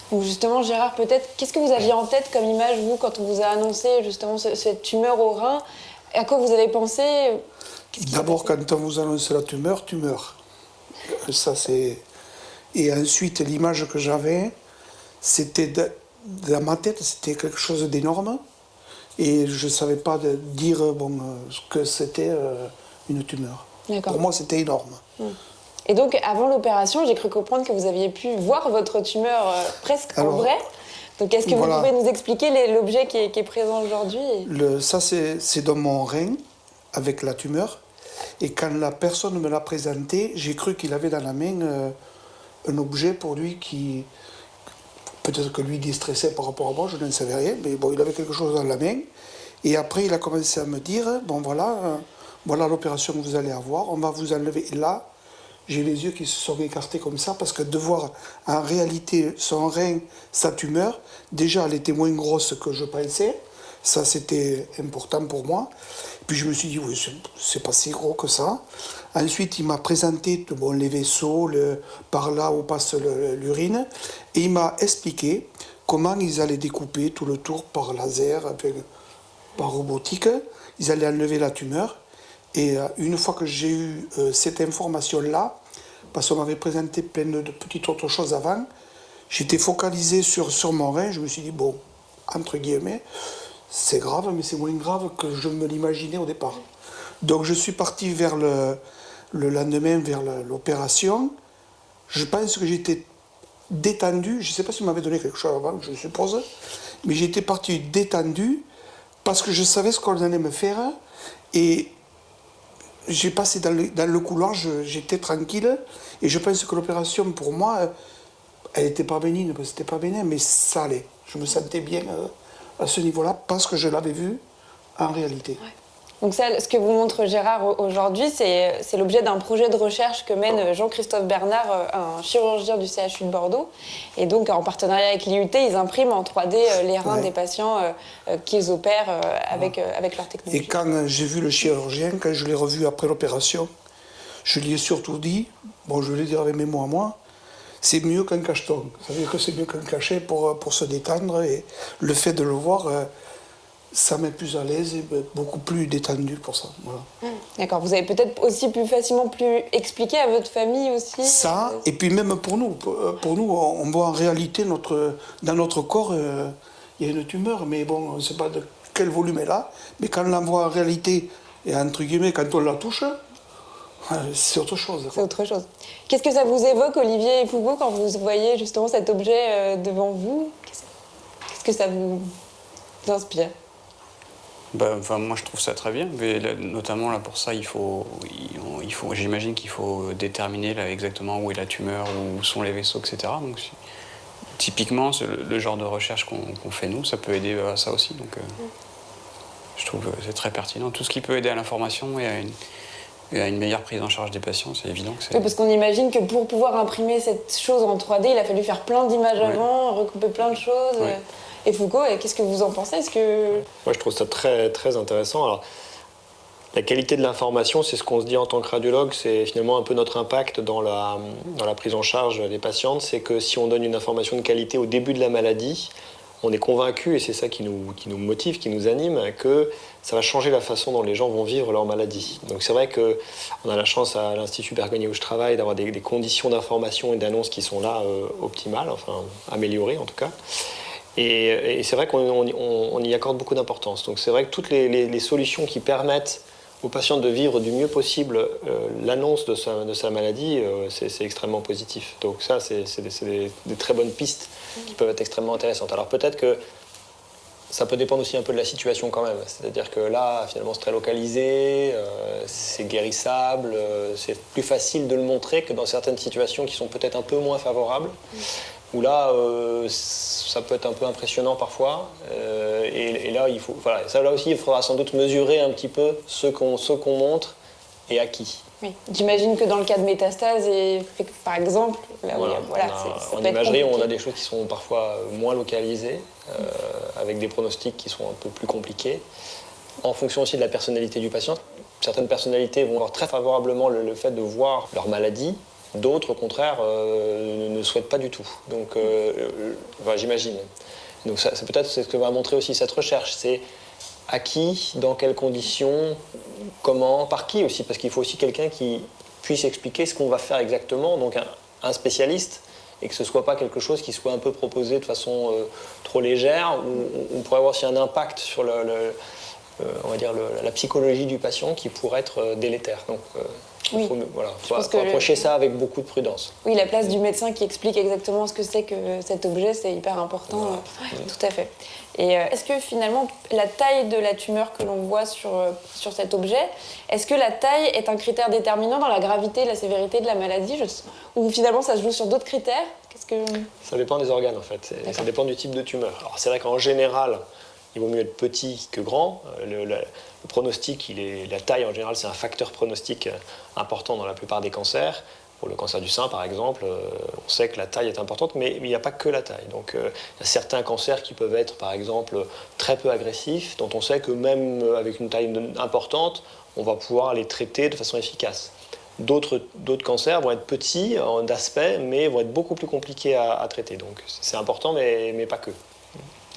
Donc justement, Gérard, peut-être, qu'est-ce que vous aviez en tête comme image, vous, quand on vous a annoncé justement cette tumeur au rein? À quoi vous avez pensé? D'abord, quand on vous annonce la tumeur, tu meurs. Ça, c'est... Et ensuite, l'image que j'avais, c'était dans ma tête, c'était quelque chose d'énorme. Et je ne savais pas dire que c'était une tumeur. Pour moi, c'était énorme. Et donc, avant l'opération, j'ai cru comprendre que vous aviez pu voir votre tumeur presque en vrai. Donc, est-ce que vous pouvez nous expliquer l'objet qui est présent aujourd'hui? Ça, c'est dans mon rein, avec la tumeur. Et quand la personne me l'a présenté, j'ai cru qu'il avait dans la main un objet pour lui qui... Peut-être que lui déstressait par rapport à moi, je ne savais rien, mais bon, il avait quelque chose dans la main. Et après, il a commencé à me dire, bon voilà, voilà l'opération que vous allez avoir, on va vous enlever. Et là, j'ai les yeux qui se sont écartés comme ça, parce que de voir en réalité son rein, sa tumeur, déjà elle était moins grosse que je pensais, ça c'était important pour moi. Puis je me suis dit, oui, c'est pas si gros que ça. Ensuite, il m'a présenté bon, les vaisseaux, par là où passe l'urine, et il m'a expliqué comment ils allaient découper tout le tour par laser, par robotique. Ils allaient enlever la tumeur. Et une fois que j'ai eu cette information-là, parce qu'on m'avait présenté plein de petites autres choses avant, j'étais focalisé sur mon rein. Je me suis dit, bon, entre guillemets, c'est grave, mais c'est moins grave que je me l'imaginais au départ. Donc je suis parti vers le lendemain, vers l'opération. Je pense que j'étais détendu. Je ne sais pas si on m'avait donné quelque chose avant, je suppose, mais j'étais parti détendu parce que je savais ce qu'on allait me faire. Et j'ai passé dans le couloir, j'étais tranquille. Et je pense que l'opération, pour moi, elle n'était pas bénigne, parce que c'était pas bénin, mais ça allait. Je me sentais bien à ce niveau-là, parce que je l'avais vu en réalité. Ouais. Donc ça, ce que vous montre Gérard aujourd'hui, c'est l'objet d'un projet de recherche que mène Jean-Christophe Bernard, un chirurgien du CHU de Bordeaux. Et donc, en partenariat avec l'IUT, ils impriment en 3D les reins des patients qu'ils opèrent avec leur technologie. Et quand j'ai vu le chirurgien, quand je l'ai revu après l'opération, je lui ai surtout dit, bon, je vais le dire avec mes mots à moi, c'est mieux qu'un cacheton. Ça veut dire que c'est mieux qu'un cachet pour se détendre. Et le fait de le voir... ça met plus à l'aise et beaucoup plus détendu pour ça. Voilà. D'accord, vous avez peut-être aussi facilement pu expliquer à votre famille aussi ça, et puis même pour nous. Pour nous, on voit en réalité, dans notre corps, il y a une tumeur, mais bon, on ne sait pas de quel volume elle a. Mais quand on la voit en réalité, et entre guillemets, quand on la touche, c'est autre chose. C'est autre chose. Qu'est-ce que ça vous évoque, Olivier Foucault, quand vous voyez justement cet objet devant vous? Qu'est-ce que ça vous inspire? Moi, je trouve ça très bien, mais là, notamment là, pour ça, j'imagine qu'il faut déterminer là, exactement où est la tumeur, où sont les vaisseaux, etc. Donc, typiquement, le genre de recherche qu'on fait nous, ça peut aider à ça aussi. Donc, je trouve que c'est très pertinent. Tout ce qui peut aider à l'information et à une meilleure prise en charge des patients, c'est évident que c'est... Oui, parce qu'on imagine que pour pouvoir imprimer cette chose en 3D, il a fallu faire plein d'images avant, recouper plein de choses. Oui. Et Foucault, qu'est-ce que vous en pensez? Moi, je trouve ça très, très intéressant. Alors, la qualité de l'information, c'est ce qu'on se dit en tant que radiologue, c'est finalement un peu notre impact dans la prise en charge des patientes. C'est que si on donne une information de qualité au début de la maladie, on est convaincu, et c'est ça qui nous motive, qui nous anime, que ça va changer la façon dont les gens vont vivre leur maladie. Donc c'est vrai qu'on a la chance à l'Institut Bergonié où je travaille d'avoir des conditions d'information et d'annonce qui sont là optimales, enfin améliorées en tout cas. Et c'est vrai qu'on y accorde beaucoup d'importance. Donc c'est vrai que toutes les solutions qui permettent aux patients de vivre du mieux possible l'annonce de sa maladie, c'est extrêmement positif. Donc ça, c'est des très bonnes pistes qui peuvent être extrêmement intéressantes. Alors peut-être que ça peut dépendre aussi un peu de la situation quand même. C'est-à-dire que là, finalement, c'est très localisé, c'est guérissable, c'est plus facile de le montrer que dans certaines situations qui sont peut-être un peu moins favorables. Où là, ça peut être un peu impressionnant parfois. Et là, là aussi, il faudra sans doute mesurer un petit peu ce qu'on montre et à qui. Oui. J'imagine que dans le cas de métastase, par exemple, là où en imagerie, on a des choses qui sont parfois moins localisées, avec des pronostics qui sont un peu plus compliqués, en fonction aussi de la personnalité du patient. Certaines personnalités vont voir très favorablement le fait de voir leur maladie. D'autres, au contraire, ne souhaitent pas du tout. Donc, j'imagine. Donc, c'est peut-être ce que va montrer aussi cette recherche. C'est à qui, dans quelles conditions, comment, par qui aussi. Parce qu'il faut aussi quelqu'un qui puisse expliquer ce qu'on va faire exactement. Donc, un spécialiste, et que ce ne soit pas quelque chose qui soit un peu proposé de façon trop légère, où on pourrait avoir aussi un impact sur on va dire la psychologie du patient qui pourrait être délétère. Donc, Oui. Faut approcher ça avec beaucoup de prudence. Oui, la place du médecin qui explique exactement ce que c'est que cet objet, c'est hyper important. Voilà. Ouais, tout à fait. Et est-ce que finalement, la taille de la tumeur que l'on voit sur cet objet, est-ce que la taille est un critère déterminant dans la gravité et la sévérité de la maladie, ou finalement ça se joue sur d'autres critères? Ça dépend des organes en fait, ça dépend du type de tumeur. Alors c'est vrai qu'en général, il vaut mieux être petit que grand. Le pronostic, la taille en général, c'est un facteur pronostic important dans la plupart des cancers. Pour le cancer du sein, par exemple, on sait que la taille est importante, mais il n'y a pas que la taille. Donc, il y a certains cancers qui peuvent être, par exemple, très peu agressifs, dont on sait que même avec une taille importante, on va pouvoir les traiter de façon efficace. D'autres cancers vont être petits d'aspect, mais vont être beaucoup plus compliqués à traiter. Donc, c'est important, mais pas que.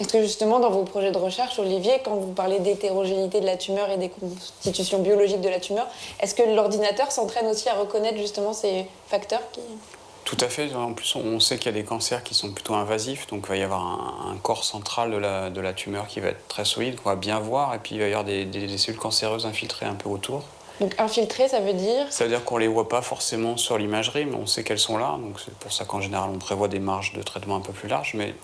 Est-ce que justement, dans vos projets de recherche, Olivier, quand vous parlez d'hétérogénéité de la tumeur et des constitutions biologiques de la tumeur, est-ce que l'ordinateur s'entraîne aussi à reconnaître justement ces facteurs Tout à fait. En plus, on sait qu'il y a des cancers qui sont plutôt invasifs, donc il va y avoir un corps central de la tumeur qui va être très solide, qu'on va bien voir, et puis il va y avoir des cellules cancéreuses infiltrées un peu autour. Donc infiltrées, ça veut dire? Ça veut dire qu'on ne les voit pas forcément sur l'imagerie, mais on sait qu'elles sont là, donc c'est pour ça qu'en général on prévoit des marges de traitement un peu plus larges, mais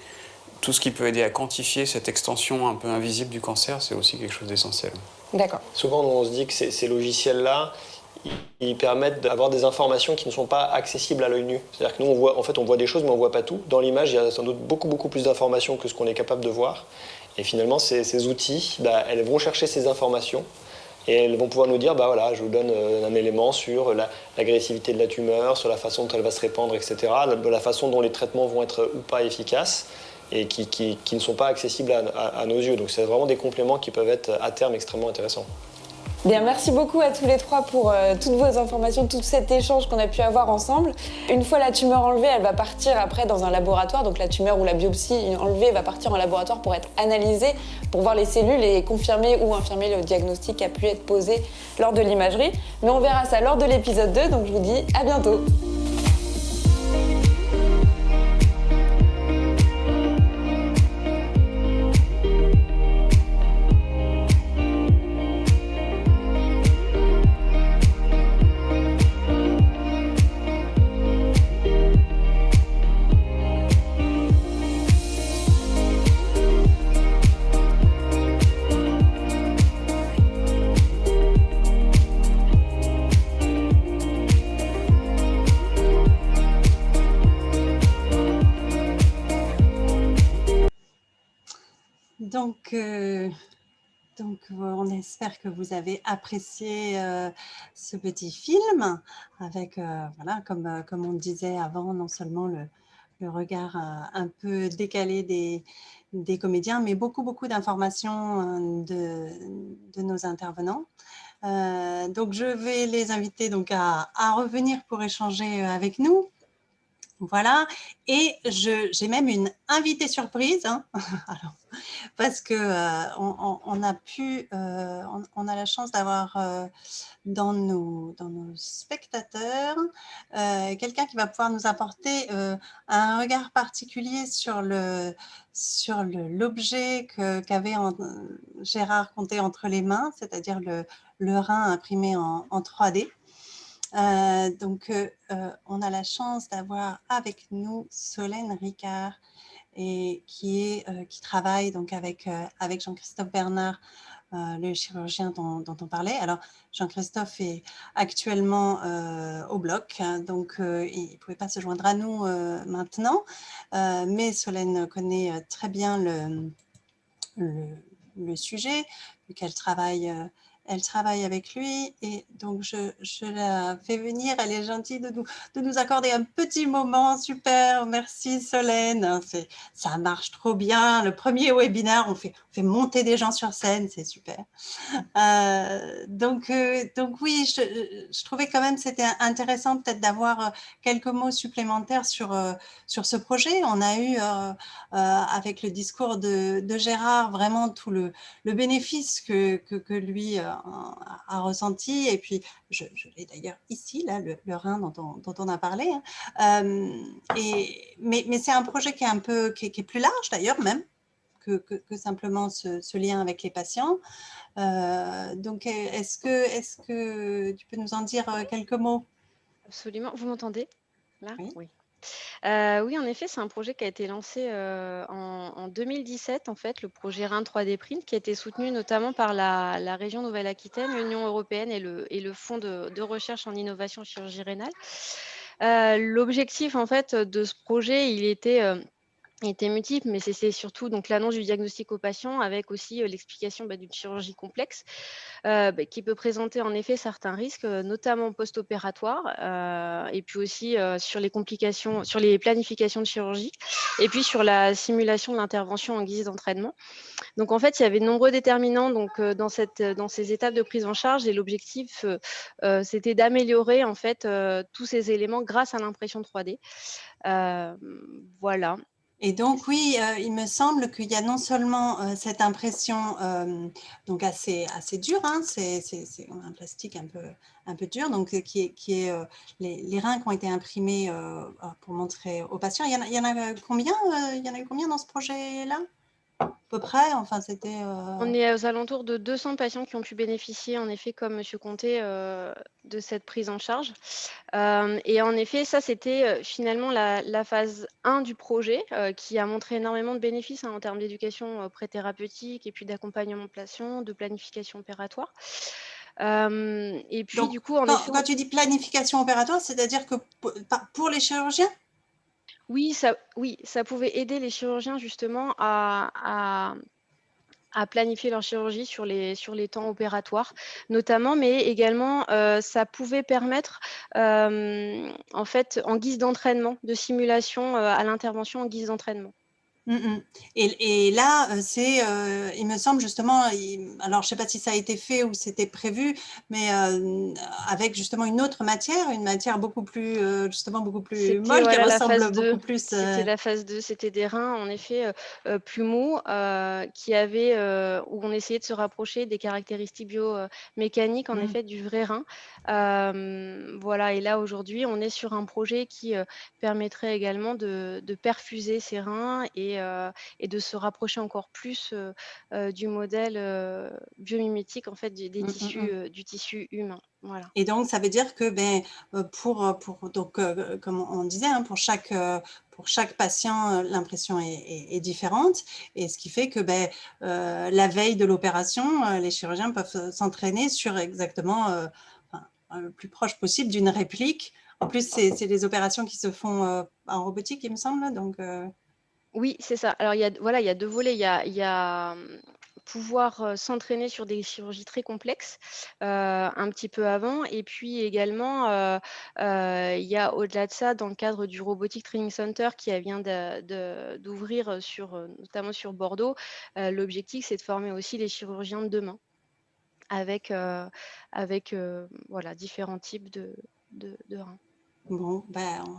tout ce qui peut aider à quantifier cette extension un peu invisible du cancer, c'est aussi quelque chose d'essentiel. D'accord. Souvent, on se dit que ces logiciels-là, ils permettent d'avoir des informations qui ne sont pas accessibles à l'œil nu. C'est-à-dire que nous, on voit des choses, mais on ne voit pas tout. Dans l'image, il y a sans doute beaucoup plus d'informations que ce qu'on est capable de voir. Et finalement, ces outils, elles vont chercher ces informations et elles vont pouvoir nous dire, voilà, je vous donne un élément sur l'agressivité de la tumeur, sur la façon dont elle va se répandre, etc., la façon dont les traitements vont être ou pas efficaces, et qui ne sont pas accessibles à nos yeux. Donc c'est vraiment des compléments qui peuvent être à terme extrêmement intéressants. Bien, merci beaucoup à tous les trois pour toutes vos informations, tout cet échange qu'on a pu avoir ensemble. Une fois la tumeur enlevée, elle va partir après dans un laboratoire, donc la tumeur ou la biopsie enlevée va partir en laboratoire pour être analysée, pour voir les cellules et confirmer ou infirmer le diagnostic qui a pu être posé lors de l'imagerie. Mais on verra ça lors de l'épisode 2, donc je vous dis à bientôt. Donc, on espère que vous avez apprécié ce petit film avec, voilà, comme on disait avant, non seulement le regard un peu décalé des comédiens, mais beaucoup d'informations de nos intervenants. Donc, je vais les inviter donc à revenir pour échanger avec nous. Voilà, et j'ai même une invitée surprise, hein. Alors, parce que on a la chance d'avoir dans nos spectateurs quelqu'un qui va pouvoir nous apporter un regard particulier sur l'objet qu'avait Gérard Conté entre les mains, c'est-à-dire le rein imprimé en 3D. Donc, on a la chance d'avoir avec nous Solène Ricard, qui travaille donc avec Jean-Christophe Bernard, le chirurgien dont on parlait. Alors, Jean-Christophe est actuellement au bloc, hein, donc il ne pouvait pas se joindre à nous maintenant, mais Solène connaît très bien le sujet, vu qu'elle travaille avec lui, et donc je la fais venir. Elle est gentille de nous accorder un petit moment. Super, merci Solène. Ça marche trop bien. Le premier webinaire, on fait monter des gens sur scène, c'est super. Donc oui, je trouvais quand même c'était intéressant peut-être d'avoir quelques mots supplémentaires sur ce projet. On a eu avec le discours de Gérard vraiment tout le bénéfice que lui a ressenti, et puis je l'ai d'ailleurs ici, là, le rein dont on a parlé, hein. Mais c'est un projet qui est plus large d'ailleurs même, que simplement ce lien avec les patients. Donc, est-ce que tu peux nous en dire quelques mots? Absolument. Vous m'entendez là? Oui. Oui. Oui, en effet, c'est un projet qui a été lancé en 2017, en fait, le projet Rhin 3D Print, qui a été soutenu notamment par la région Nouvelle-Aquitaine, l'Union européenne et le Fonds de recherche en innovation en chirurgie rénale. L'objectif, en fait, de ce projet, il était multiple, mais c'est surtout donc l'annonce du diagnostic au patient avec aussi l'explication d'une chirurgie complexe qui peut présenter en effet certains risques, notamment post-opératoires, et puis aussi sur les complications, sur les planifications de chirurgie, et puis sur la simulation de l'intervention en guise d'entraînement. Donc en fait, il y avait de nombreux déterminants dans ces étapes de prise en charge, et l'objectif, c'était d'améliorer en fait tous ces éléments grâce à l'impression 3D. Voilà. Et donc oui, il me semble qu'il y a non seulement cette impression donc assez dure, hein, c'est un plastique un peu dur, donc qui est les reins qui ont été imprimés pour montrer aux patients. Il y en a combien il y en a eu combien dans ce projet-là? À peu près, enfin c'était. On est aux alentours de 200 patients qui ont pu bénéficier, en effet, comme Monsieur Comté, de cette prise en charge. Et en effet, ça, c'était finalement la phase 1 du projet qui a montré énormément de bénéfices en termes d'éducation pré-thérapeutique et puis d'accompagnement de patient, de planification opératoire. Et puis, Donc, du coup, en effet, quand tu dis planification opératoire, c'est-à-dire que pour les chirurgiens? oui, ça pouvait aider les chirurgiens justement à planifier leur chirurgie sur les temps opératoires notamment, mais également ça pouvait permettre en fait en guise d'entraînement, de simulation à l'intervention en guise d'entraînement. Et là, il me semble justement, alors je ne sais pas si ça a été fait ou c'était prévu, mais avec justement une autre matière, une matière beaucoup plus, justement beaucoup plus C'était molle, qui voilà la phase ressemble 2. beaucoup plus. C'était la phase 2, c'était des reins en effet plus mous qui avaient où on essayait de se rapprocher des caractéristiques biomécaniques en effet du vrai rein. Voilà, et là aujourd'hui on est sur un projet qui permettrait également de perfuser ces reins et de se rapprocher encore plus du modèle biomimétique en fait des tissus du tissu humain. Voilà. Et donc, ça veut dire que donc, comme on disait, hein, pour chaque patient, l'impression est différente. Et ce qui fait que la veille de l'opération, les chirurgiens peuvent s'entraîner sur exactement le plus proche possible d'une réplique. En plus, c'est des opérations qui se font en robotique, il me semble. Donc, Oui, c'est ça. Alors, il y a deux volets. Il y a pouvoir s'entraîner sur des chirurgies très complexes un petit peu avant. Et puis également, il y a au-delà de ça, dans le cadre du Robotic Training Center qui vient d'ouvrir notamment sur Bordeaux, l'objectif, c'est de former aussi les chirurgiens de demain avec voilà, différents types de reins. bon,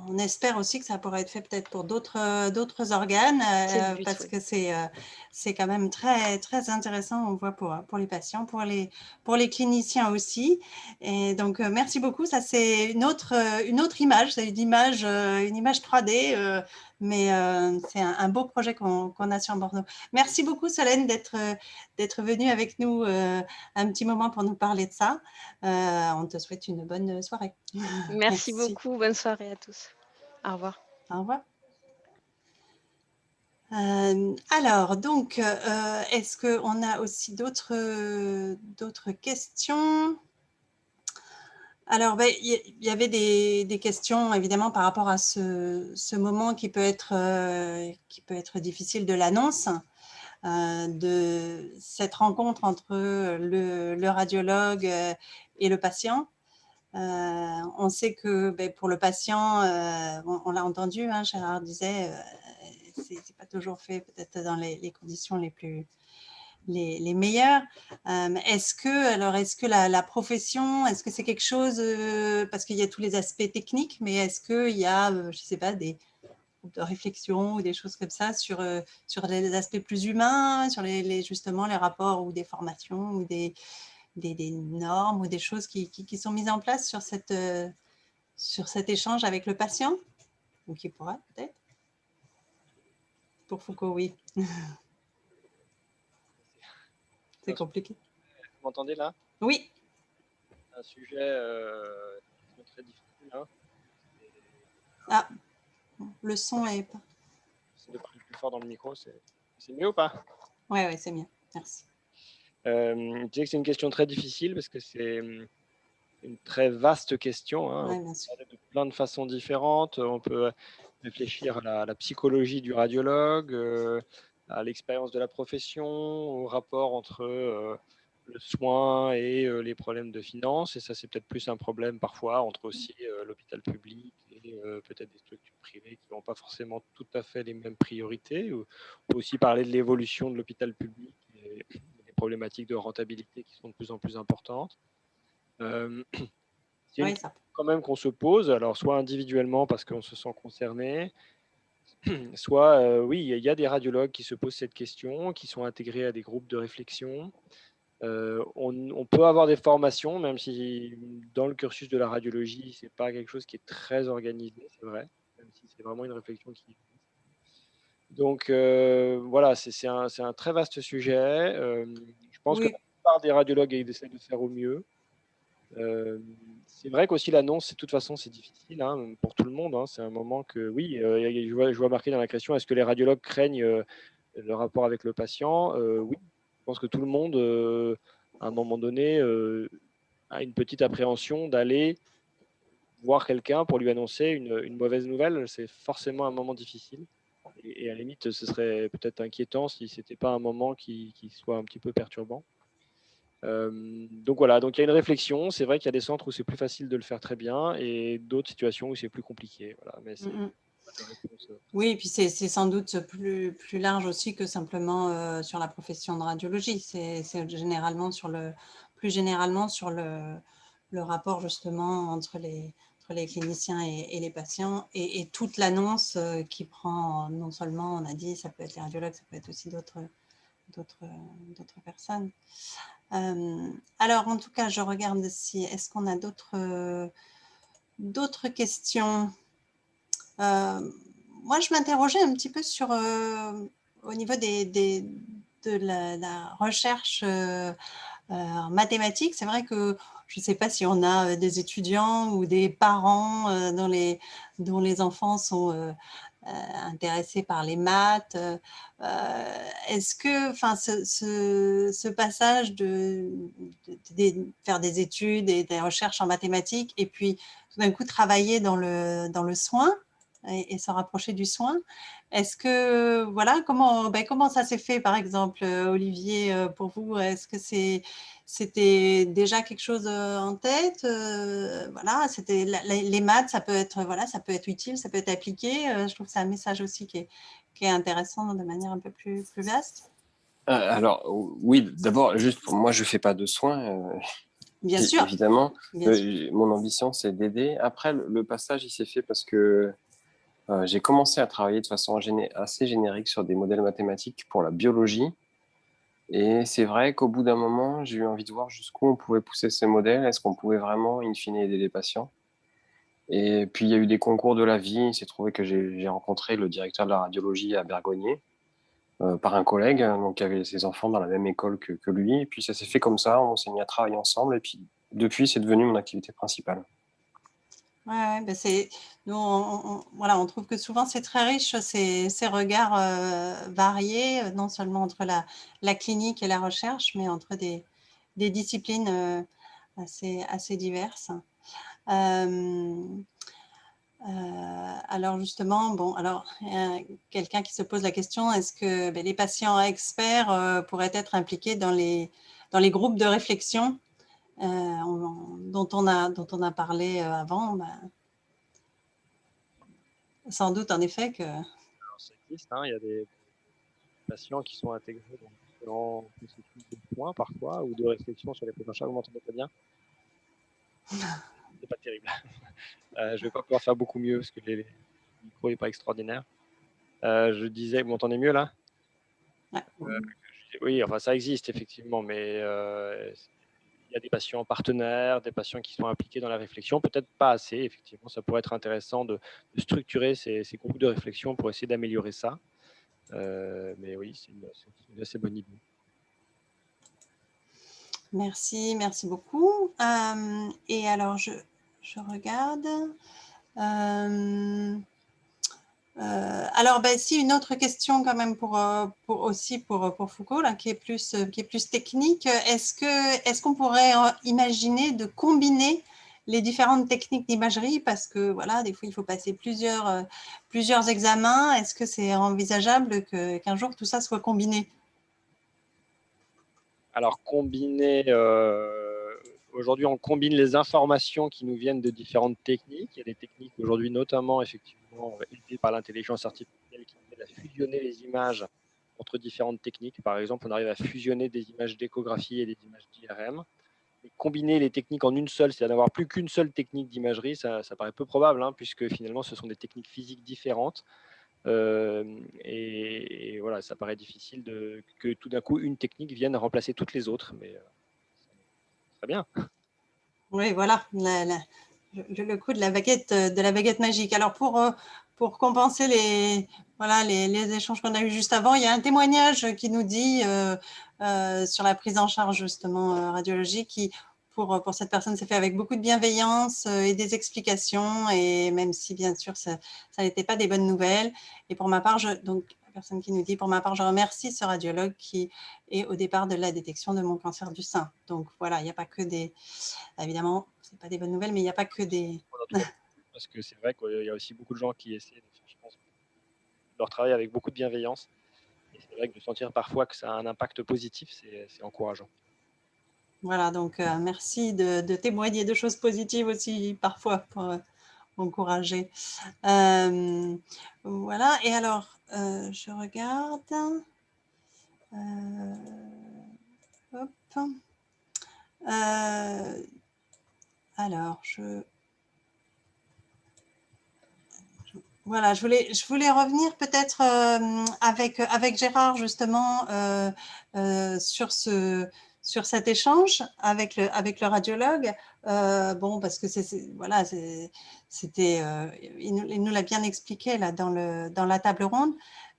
on espère aussi que ça pourrait être fait peut-être pour d'autres organes, C'est le but, parce oui. que c'est quand même très, très intéressant, on voit pour les patients, pour les cliniciens aussi. Et donc, merci beaucoup. Ça, c'est une autre image, c'est une image 3D, mais c'est un beau projet qu'on a sur Bordeaux. Merci beaucoup, Solène, d'être venue avec nous un petit moment pour nous parler de ça. On te souhaite une bonne soirée. Merci beaucoup. Bonne soirée à tous. Au revoir. Au revoir. Alors, donc, est-ce qu'on a aussi d'autres questions? Alors, il y avait des questions, évidemment, par rapport à ce moment qui peut être difficile de l'annonce, de cette rencontre entre le radiologue et le patient. On sait que pour le patient, on l'a entendu, hein, Gérard disait, c'est pas toujours fait peut-être dans les conditions les meilleures. Est-ce que la profession, est-ce que c'est quelque chose, parce qu'il y a tous les aspects techniques, mais est-ce qu'il y a, je ne sais pas, des groupes de réflexion ou des choses comme ça sur les aspects plus humains, sur justement les rapports ou des formations ou des normes ou des choses qui sont mises en place sur cet échange avec le patient, ou qui pourraient peut-être? Pour Foucault, oui. C'est compliqué. Vous m'entendez là? Oui. Un sujet très difficile. Hein. Ah, le son est pas. C'est de parler plus fort dans le micro, c'est mieux ou pas? Ouais, c'est mieux. Merci. Je disais que c'est une question très difficile parce que c'est une très vaste question. Hein. Ouais, On peut bien sûr. parler de plein de façons différentes. On peut réfléchir à la psychologie du radiologue, à l'expérience de la profession, au rapport entre le soin et les problèmes de finances. Et ça, c'est peut-être plus un problème parfois entre aussi l'hôpital public et peut-être des structures privées qui n'ont pas forcément tout à fait les mêmes priorités. On peut aussi parler de l'évolution de l'hôpital public et des problématiques de rentabilité qui sont de plus en plus importantes. C'est une Oui, question ça. quand même qu'on se pose, alors soit individuellement parce qu'on se sent concerné, soit oui, il y a des radiologues qui se posent cette question, qui sont intégrés à des groupes de réflexion. On peut avoir des formations, même si dans le cursus de la radiologie, c'est pas quelque chose qui est très organisé, c'est vrai, même si c'est vraiment une réflexion qui existe. Donc voilà, c'est un très vaste sujet. Je pense que Oui. la plupart des radiologues essaient de faire au mieux. C'est vrai qu'aussi l'annonce, de toute façon, c'est difficile hein, pour tout le monde. Hein. C'est un moment que, oui, je vois marqué dans la question, est-ce que les radiologues craignent le rapport avec le patient? Oui, je pense que tout le monde, à un moment donné, a une petite appréhension d'aller voir quelqu'un pour lui annoncer une mauvaise nouvelle. C'est forcément un moment difficile. Et à la limite, ce serait peut-être inquiétant si ce n'était pas un moment qui soit un petit peu perturbant. Donc voilà, donc il y a une réflexion. C'est vrai qu'il y a des centres où c'est plus facile de le faire très bien et d'autres situations où c'est plus compliqué. Voilà, mais c'est pas de réponse. Oui, et puis c'est sans doute plus large aussi que simplement sur la profession de radiologie. C'est généralement plus généralement sur le rapport justement entre les cliniciens et les patients et toute l'annonce qui prend non seulement, on a dit, ça peut être les radiologues, ça peut être aussi d'autres personnes. Alors, en tout cas, je regarde si est-ce qu'on a d'autres questions. Moi, je m'interrogeais un petit peu sur au niveau de la recherche en mathématiques. C'est vrai que je ne sais pas si on a des étudiants ou des parents dont les enfants sont intéressés par les maths. Est-ce que ce passage de faire des études et des recherches en mathématiques et puis tout d'un coup travailler dans le soin et se rapprocher du soin, est-ce que, voilà, comment ça s'est fait, par exemple, Olivier, pour vous? Est-ce que c'était déjà quelque chose en tête? Voilà, c'était les maths, ça peut être, voilà, ça peut être utile, ça peut être appliqué. Je trouve que c'est un message aussi qui est intéressant de manière un peu plus vaste. Alors, oui, d'abord, juste pour moi, je ne fais pas de soins, Bien sûr. évidemment. Bien sûr. Mon ambition, c'est d'aider. Après, le passage, il s'est fait parce que j'ai commencé à travailler de façon assez générique sur des modèles mathématiques pour la biologie. Et c'est vrai qu'au bout d'un moment, j'ai eu envie de voir jusqu'où on pouvait pousser ces modèles. Est-ce qu'on pouvait vraiment, in fine, aider les patients? Et puis, il y a eu des concours de la vie. Il s'est trouvé que j'ai rencontré le directeur de la radiologie à Bergognier par un collègue, donc qui avait ses enfants dans la même école que lui. Et puis, ça s'est fait comme ça. On s'est mis à travailler ensemble. Et puis, depuis, c'est devenu mon activité principale. Ouais, ben nous, voilà, on trouve que souvent c'est très riche ces regards variés, non seulement entre la clinique et la recherche, mais entre des disciplines assez diverses. Alors justement, bon, alors quelqu'un qui se pose la question, est-ce que les patients experts pourraient être impliqués dans les groupes de réflexion dont on a parlé avant? Sans doute, en effet, que… Alors, ça existe, hein, il y a des patients qui sont intégrés dans différents processus de soins parfois ou de réflexion sur les prises en charge. Vous m'entendez pas bien? C'est pas terrible. Je vais pas pouvoir faire beaucoup mieux parce que le micro n'est pas extraordinaire. Je disais, vous m'entendez mieux là? Oui, enfin ça existe effectivement, mais il y a des patients partenaires, des patients qui sont impliqués dans la réflexion, peut-être pas assez, effectivement. Ça pourrait être intéressant de structurer ces groupes de réflexion pour essayer d'améliorer ça. Mais oui, c'est une assez bonne idée. Merci, merci beaucoup. Et alors, je regarde. Alors, ben, si une autre question quand même pour Foucault, là, qui est plus technique. Est-ce qu'on pourrait imaginer de combiner les différentes techniques d'imagerie, parce que voilà, des fois il faut passer plusieurs examens. Est-ce que c'est envisageable qu'un jour tout ça soit combiné? Alors, aujourd'hui, on combine les informations qui nous viennent de différentes techniques. Il y a des techniques aujourd'hui, notamment, effectivement, aidées par l'intelligence artificielle, qui aident à fusionner les images entre différentes techniques. Par exemple, on arrive à fusionner des images d'échographie et des images d'IRM. Et combiner les techniques en une seule, c'est-à-dire n'avoir plus qu'une seule technique d'imagerie, ça paraît peu probable, hein, puisque finalement, ce sont des techniques physiques différentes. Et voilà, ça paraît difficile que tout d'un coup, une technique vienne remplacer toutes les autres. Mais très bien. Oui, voilà, le coup de la baguette magique. Alors, pour compenser les échanges qu'on a eus juste avant, il y a un témoignage qui nous dit sur la prise en charge justement radiologique, qui pour cette personne s'est fait avec beaucoup de bienveillance et des explications, et même si bien sûr ça n'était pas des bonnes nouvelles. Et pour ma part, donc la personne qui nous dit, pour ma part, je remercie ce radiologue qui est au départ de la détection de mon cancer du sein. Donc voilà, il n'y a pas que des... Évidemment, ce n'est pas des bonnes nouvelles, mais il n'y a pas que des... Parce que c'est vrai qu'il y a aussi beaucoup de gens qui essaient de faire, je pense, leur travail avec beaucoup de bienveillance. Et c'est vrai que de sentir parfois que ça a un impact positif, c'est encourageant. Voilà, donc merci de témoigner de choses positives aussi parfois pour encourager. Voilà, et alors, je regarde. Hop. Alors, voilà, je voulais revenir peut-être avec Gérard justement sur cet échange avec le radiologue. Bon, parce que voilà, c'était, il nous l'a bien expliqué là dans la table ronde,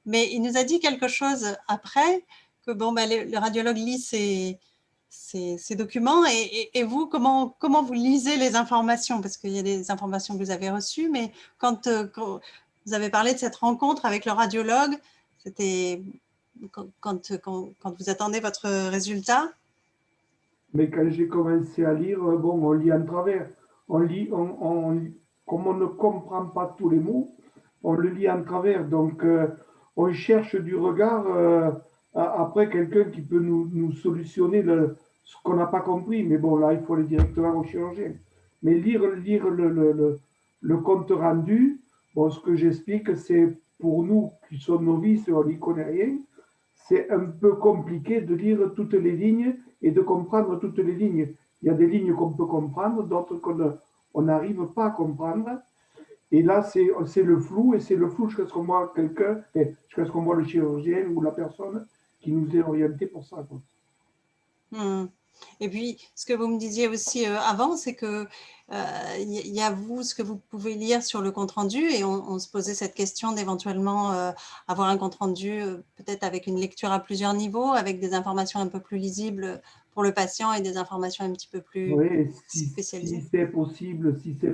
mais il nous a dit quelque chose après, que bon, ben, le radiologue lit ces documents, et vous, comment vous lisez les informations? Parce qu'il y a des informations que vous avez reçues, mais quand vous avez parlé de cette rencontre avec le radiologue, c'était quand vous attendez votre résultat? Mais quand j'ai commencé à lire, bon, on lit en travers. On lit, comme on ne comprend pas tous les mots, on le lit en travers. Donc, on cherche du regard après quelqu'un qui peut nous solutionner ce qu'on n'a pas compris. Mais bon, là, il faut aller directement au chirurgien. Mais lire le compte rendu, bon, ce que j'explique, c'est pour nous qui sommes novices, on n'y connaît rien, c'est un peu compliqué de lire toutes les lignes et de comprendre toutes les lignes. Il y a des lignes qu'on peut comprendre, d'autres qu'on n'arrive pas à comprendre. Et là, c'est le flou, et c'est le flou jusqu'à ce qu'on voit quelqu'un, jusqu'à ce qu'on voit le chirurgien ou la personne qui nous est orienté pour ça, quoi. Et puis, ce que vous me disiez aussi avant, c'est que y a vous, ce que vous pouvez lire sur le compte-rendu, et on se posait cette question d'éventuellement avoir un compte-rendu peut-être avec une lecture à plusieurs niveaux, avec des informations un peu plus lisibles pour le patient et des informations un petit peu plus Oui, spécialisées. si c'est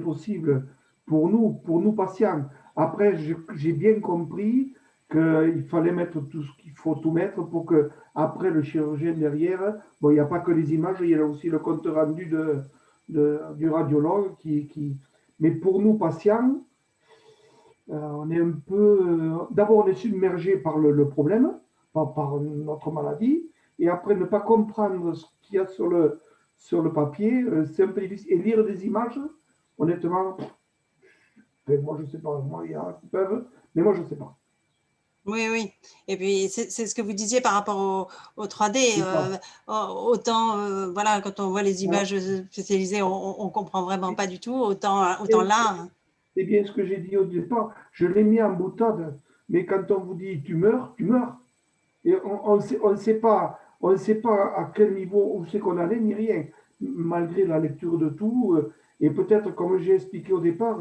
possible pour nous patients. Après, j'ai bien compris qu'il fallait mettre tout ce qu'il faut tout mettre pour que, après, le chirurgien derrière, bon, il n'y a pas que les images, il y a aussi le compte rendu du radiologue mais pour nous patients, on est un peu, d'abord, on est submergé par le problème, par notre maladie, et après, ne pas comprendre ce qu'il y a sur le papier, c'est un peu difficile. Et lire des images, honnêtement, moi, je ne sais pas. Moi, il y en a qui peuvent, mais moi, je ne sais pas. Oui, oui. Et puis, c'est ce que vous disiez par rapport au 3D. Autant, voilà, quand on voit les images spécialisées, on ne comprend vraiment pas du tout. Autant là. C'est bien ce que j'ai dit au départ. Je l'ai mis en boutade. Mais quand on vous dit tu meurs, tu meurs. Et on ne sait pas à quel niveau, où c'est qu'on allait, ni rien, malgré la lecture de tout. Et peut-être, comme j'ai expliqué au départ,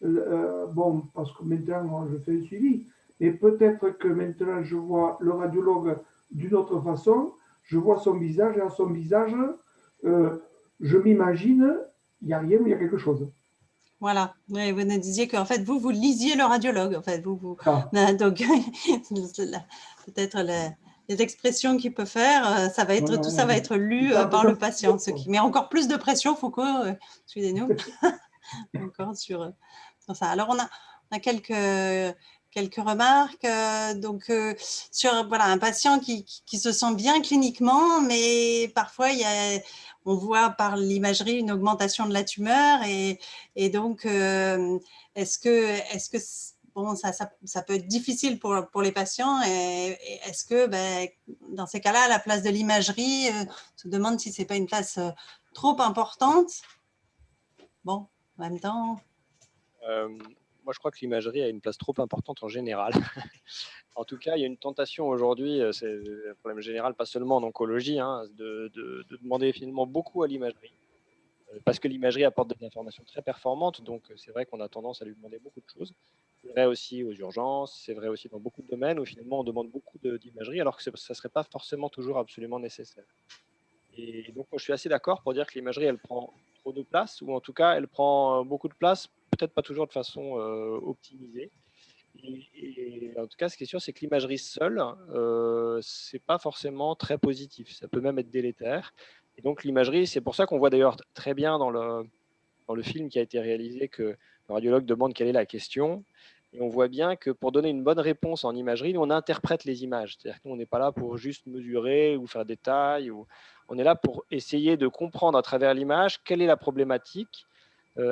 bon, parce que maintenant, je fais le suivi, et peut-être que maintenant, je vois le radiologue d'une autre façon, je vois son visage, et à son visage, je m'imagine, il n'y a rien, mais il y a quelque chose. Voilà, oui, vous nous disiez qu'en fait, vous lisiez le radiologue, en fait, donc peut-être les expressions qu'il peut faire, tout ça va être lu par le patient, ce qui met encore plus de pression, Foucault, excusez-nous, encore sur ça. Alors, on a quelques remarques, sur voilà, un patient qui se sent bien cliniquement, mais parfois on voit par l'imagerie une augmentation de la tumeur et donc est-ce que bon, ça peut être difficile pour les patients et est-ce que dans ces cas-là, la place de l'imagerie, on se demande si c'est pas une place trop importante. Bon, en même temps. Moi, je crois que l'imagerie a une place trop importante en général. En tout cas, il y a une tentation aujourd'hui, c'est un problème général, pas seulement en oncologie, hein, de demander finalement beaucoup à l'imagerie, parce que l'imagerie apporte des informations très performantes, donc c'est vrai qu'on a tendance à lui demander beaucoup de choses. C'est vrai aussi aux urgences, c'est vrai aussi dans beaucoup de domaines où finalement on demande beaucoup d'imagerie, alors que ça ne serait pas forcément toujours absolument nécessaire. Et donc, moi, je suis assez d'accord pour dire que l'imagerie, elle prend trop de place, ou en tout cas, elle prend beaucoup de place, peut-être pas toujours de façon optimisée. Et en tout cas, ce qui est sûr, c'est que l'imagerie seule, c'est pas forcément très positif. Ça peut même être délétère. Et donc, l'imagerie, c'est pour ça qu'on voit d'ailleurs très bien dans le film qui a été réalisé que le radiologue demande quelle est la question. Et on voit bien que pour donner une bonne réponse en imagerie, nous, on interprète les images. C'est-à-dire que nous, on n'est pas là pour juste mesurer ou faire des tailles. On est là pour essayer de comprendre à travers l'image quelle est la problématique,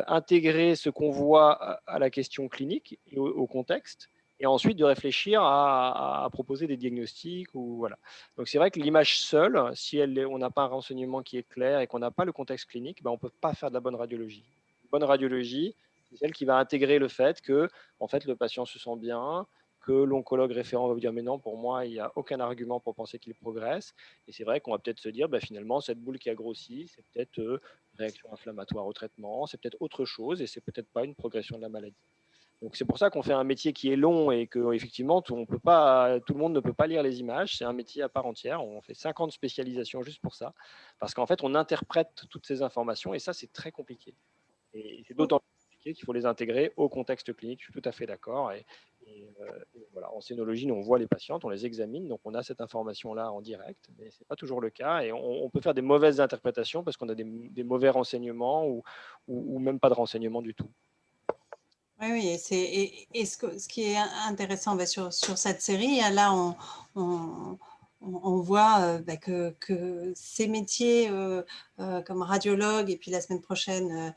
intégrer ce qu'on voit à la question clinique et au contexte, et ensuite de réfléchir à proposer des diagnostics. Voilà. Donc c'est vrai que l'image seule, si on n'a pas un renseignement qui est clair et qu'on n'a pas le contexte clinique, on ne peut pas faire de la bonne radiologie. Une bonne radiologie, c'est celle qui va intégrer le fait que en fait, le patient se sent bien, que l'oncologue référent va vous dire mais non, pour moi, il n'y a aucun argument pour penser qu'il progresse. Et c'est vrai qu'on va peut-être se dire, finalement, cette boule qui a grossi, c'est peut-être une réaction inflammatoire au traitement, c'est peut-être autre chose et c'est peut-être pas une progression de la maladie. Donc c'est pour ça qu'on fait un métier qui est long et que effectivement tout le monde ne peut pas lire les images. C'est un métier à part entière. On fait 50 spécialisations juste pour ça, parce qu'en fait on interprète toutes ces informations et ça c'est très compliqué. Et c'est d'autant plus compliqué qu'il faut les intégrer au contexte clinique. Je suis tout à fait d'accord. Et voilà, en scénologie, nous on voit les patientes, on les examine, donc on a cette information-là en direct, mais c'est pas toujours le cas. Et on peut faire des mauvaises interprétations parce qu'on a des mauvais renseignements ou même pas de renseignements du tout. Oui, et ce qui est intéressant sur cette série, là, on voit que ces métiers comme radiologue, et puis la semaine prochaine,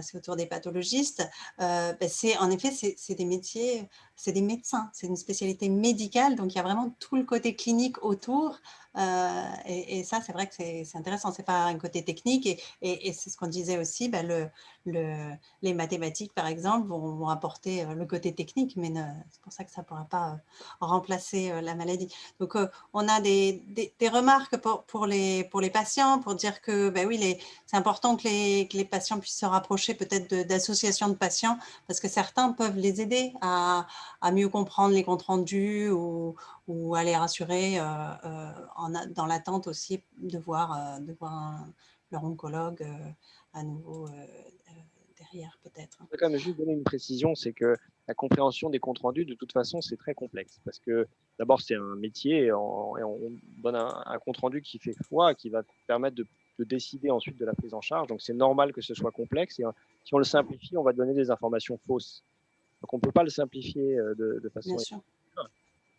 c'est autour des pathologistes, en effet, c'est des métiers, c'est des médecins, c'est une spécialité médicale, donc il y a vraiment tout le côté clinique autour. Et ça, c'est vrai que c'est intéressant, c'est pas un côté technique, et c'est ce qu'on disait aussi, les mathématiques, par exemple, vont apporter le côté technique, mais c'est pour ça que ça ne pourra pas remplacer la maladie. Donc, on a des remarques pour les patients, pour dire que oui, c'est important que les patients puissent se rapprocher peut-être d'associations de patients, parce que certains peuvent les aider à mieux comprendre les comptes rendus ou à les rassurer dans l'attente aussi de voir leur oncologue à nouveau derrière peut-être. Je vais quand même juste donner une précision, c'est que la compréhension des comptes rendus, de toute façon, c'est très complexe. Parce que d'abord, c'est un métier et on donne un compte rendu qui fait foi, qui va permettre de décider ensuite de la prise en charge. Donc, c'est normal que ce soit complexe. Et si on le simplifie, on va donner des informations fausses. Donc, on ne peut pas le simplifier de façon... Bien sûr.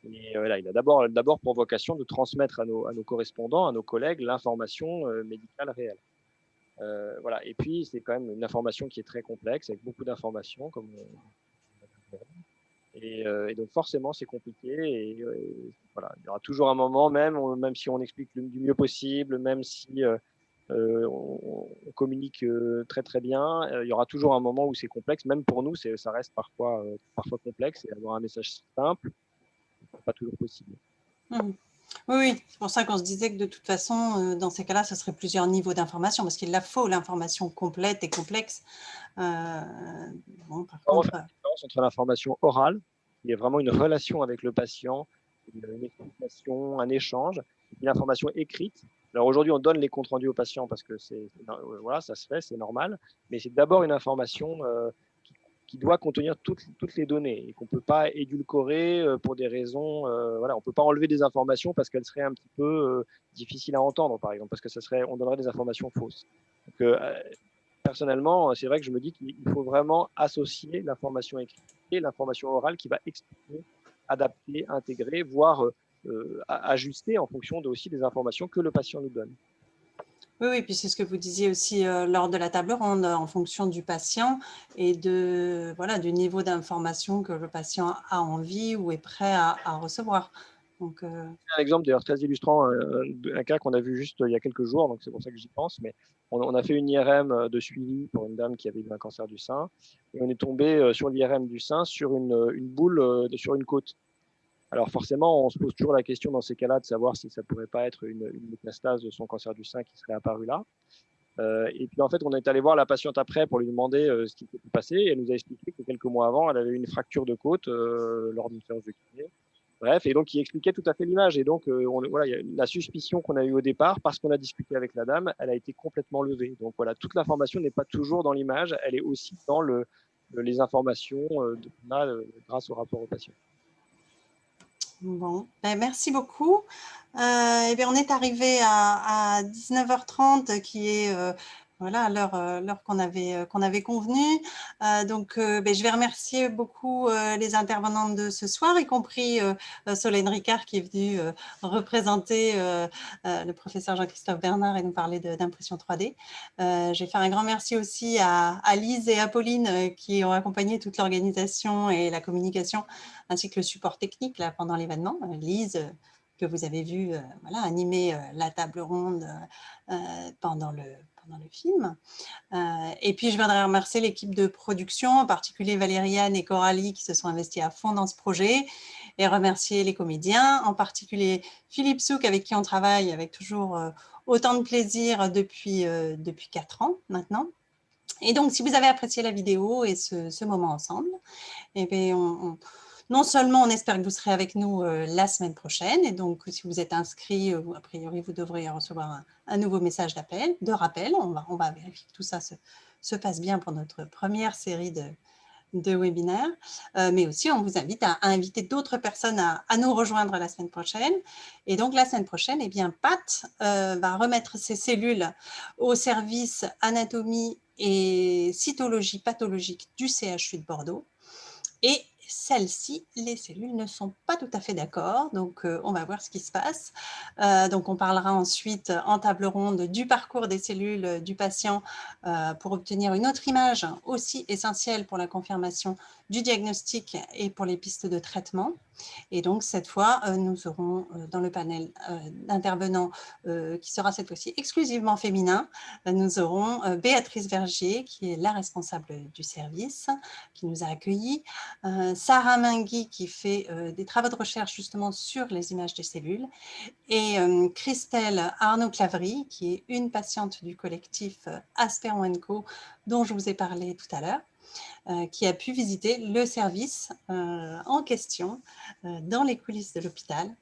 Et voilà, il a d'abord pour vocation de transmettre à nos correspondants, à nos collègues, l'information médicale réelle. Voilà. Et puis, c'est quand même une information qui est très complexe, avec beaucoup d'informations, comme et donc forcément, c'est compliqué. Et voilà, il y aura toujours un moment, même si on explique du mieux possible, même si on communique très très bien, il y aura toujours un moment où c'est complexe. Même pour nous, ça reste parfois complexe. Et avoir un message simple, c'est pas toujours possible. Oui, c'est pour ça qu'on se disait que de toute façon, dans ces cas-là, ce serait plusieurs niveaux d'information, parce qu'il la faut, l'information complète et complexe. Par contre, la différence entre l'information orale, qui est vraiment une relation avec le patient, une explication, un échange, et l'information écrite, Alors aujourd'hui, on donne les comptes rendus aux patients parce que voilà, ça se fait, c'est normal, mais c'est d'abord une information qui doit contenir toutes les données et qu'on ne peut pas édulcorer pour des raisons. Voilà, on ne peut pas enlever des informations parce qu'elles seraient un petit peu difficiles à entendre, par exemple, parce que on donnerait des informations fausses. Donc, personnellement, c'est vrai que je me dis qu'il faut vraiment associer l'information écrite et l'information orale qui va expliquer, adapter, intégrer, voire ajuster en fonction aussi des informations que le patient nous donne. Oui, oui, puis c'est ce que vous disiez aussi lors de la table ronde, en fonction du patient et voilà, du niveau d'information que le patient a envie ou est prêt à recevoir. Donc, un exemple d'ailleurs très illustrant, un cas qu'on a vu juste il y a quelques jours, donc c'est pour ça que j'y pense, mais on a fait une IRM de suivi pour une dame qui avait eu un cancer du sein, et on est tombé sur l'IRM du sein sur une boule sur une côte. Alors forcément, on se pose toujours la question dans ces cas-là de savoir si ça ne pourrait pas être une métastase de son cancer du sein qui serait apparue là. Et puis en fait, on est allé voir la patiente après pour lui demander ce qui s'était passé, et elle nous a expliqué que quelques mois avant, elle avait eu une fracture de côte lors d'une séance de kiné. Bref, et donc il expliquait tout à fait l'image. Et donc, voilà, la suspicion qu'on a eue au départ, parce qu'on a discuté avec la dame, elle a été complètement levée. Donc voilà, toute l'information n'est pas toujours dans l'image, elle est aussi dans les informations qu'on a grâce au rapport au patient. Bon, ben, merci beaucoup. Eh bien, on est arrivé à 19h30, qui est voilà, l'heure qu'on avait convenue. Donc, ben, je vais remercier beaucoup les intervenantes de ce soir, y compris Solène Ricard qui est venue représenter le professeur Jean-Christophe Bernard et nous parler d'impression 3D. Je vais faire un grand merci aussi à Lise et à Pauline qui ont accompagné toute l'organisation et la communication ainsi que le support technique là, pendant l'événement. Lise, que vous avez vu voilà, animer la table ronde pendant le film. Et puis, je voudrais remercier l'équipe de production, en particulier Valériane et Coralie, qui se sont investis à fond dans ce projet, et remercier les comédiens, en particulier Philippe Souk, avec qui on travaille avec toujours autant de plaisir depuis 4 ans maintenant. Et donc, si vous avez apprécié la vidéo et ce moment ensemble, eh bien, non seulement on espère que vous serez avec nous la semaine prochaine, et donc si vous êtes inscrit, a priori vous devriez recevoir un nouveau message de rappel. On va vérifier que tout ça se passe bien pour notre première série de webinaires, mais aussi on vous invite à inviter d'autres personnes à nous rejoindre la semaine prochaine. Et donc la semaine prochaine, eh bien, Pat va remettre ses cellules au service anatomie et cytologie pathologique du CHU de Bordeaux. Et celles-ci, les cellules ne sont pas tout à fait d'accord, donc on va voir ce qui se passe. Donc on parlera ensuite en table ronde du parcours des cellules du patient pour obtenir une autre image aussi essentielle pour la confirmation du diagnostic et pour les pistes de traitement. Et donc cette fois, nous aurons dans le panel d'intervenants qui sera cette fois-ci exclusivement féminin, nous aurons Béatrice Vergier, qui est la responsable du service, qui nous a accueillis, Sarah Mingui, qui fait des travaux de recherche justement sur les images des cellules, et Christelle Arnaud-Clavry, qui est une patiente du collectif Asperon & Co, dont je vous ai parlé tout à l'heure, qui a pu visiter le service en question dans les coulisses de l'hôpital.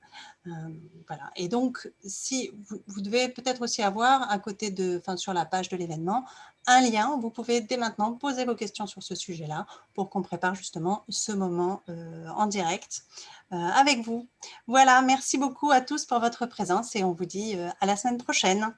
Voilà. Et donc, si vous devez peut-être aussi avoir à côté sur la page de l'événement, un lien où vous pouvez dès maintenant poser vos questions sur ce sujet-là pour qu'on prépare justement ce moment en direct avec vous. Voilà, merci beaucoup à tous pour votre présence et on vous dit à la semaine prochaine.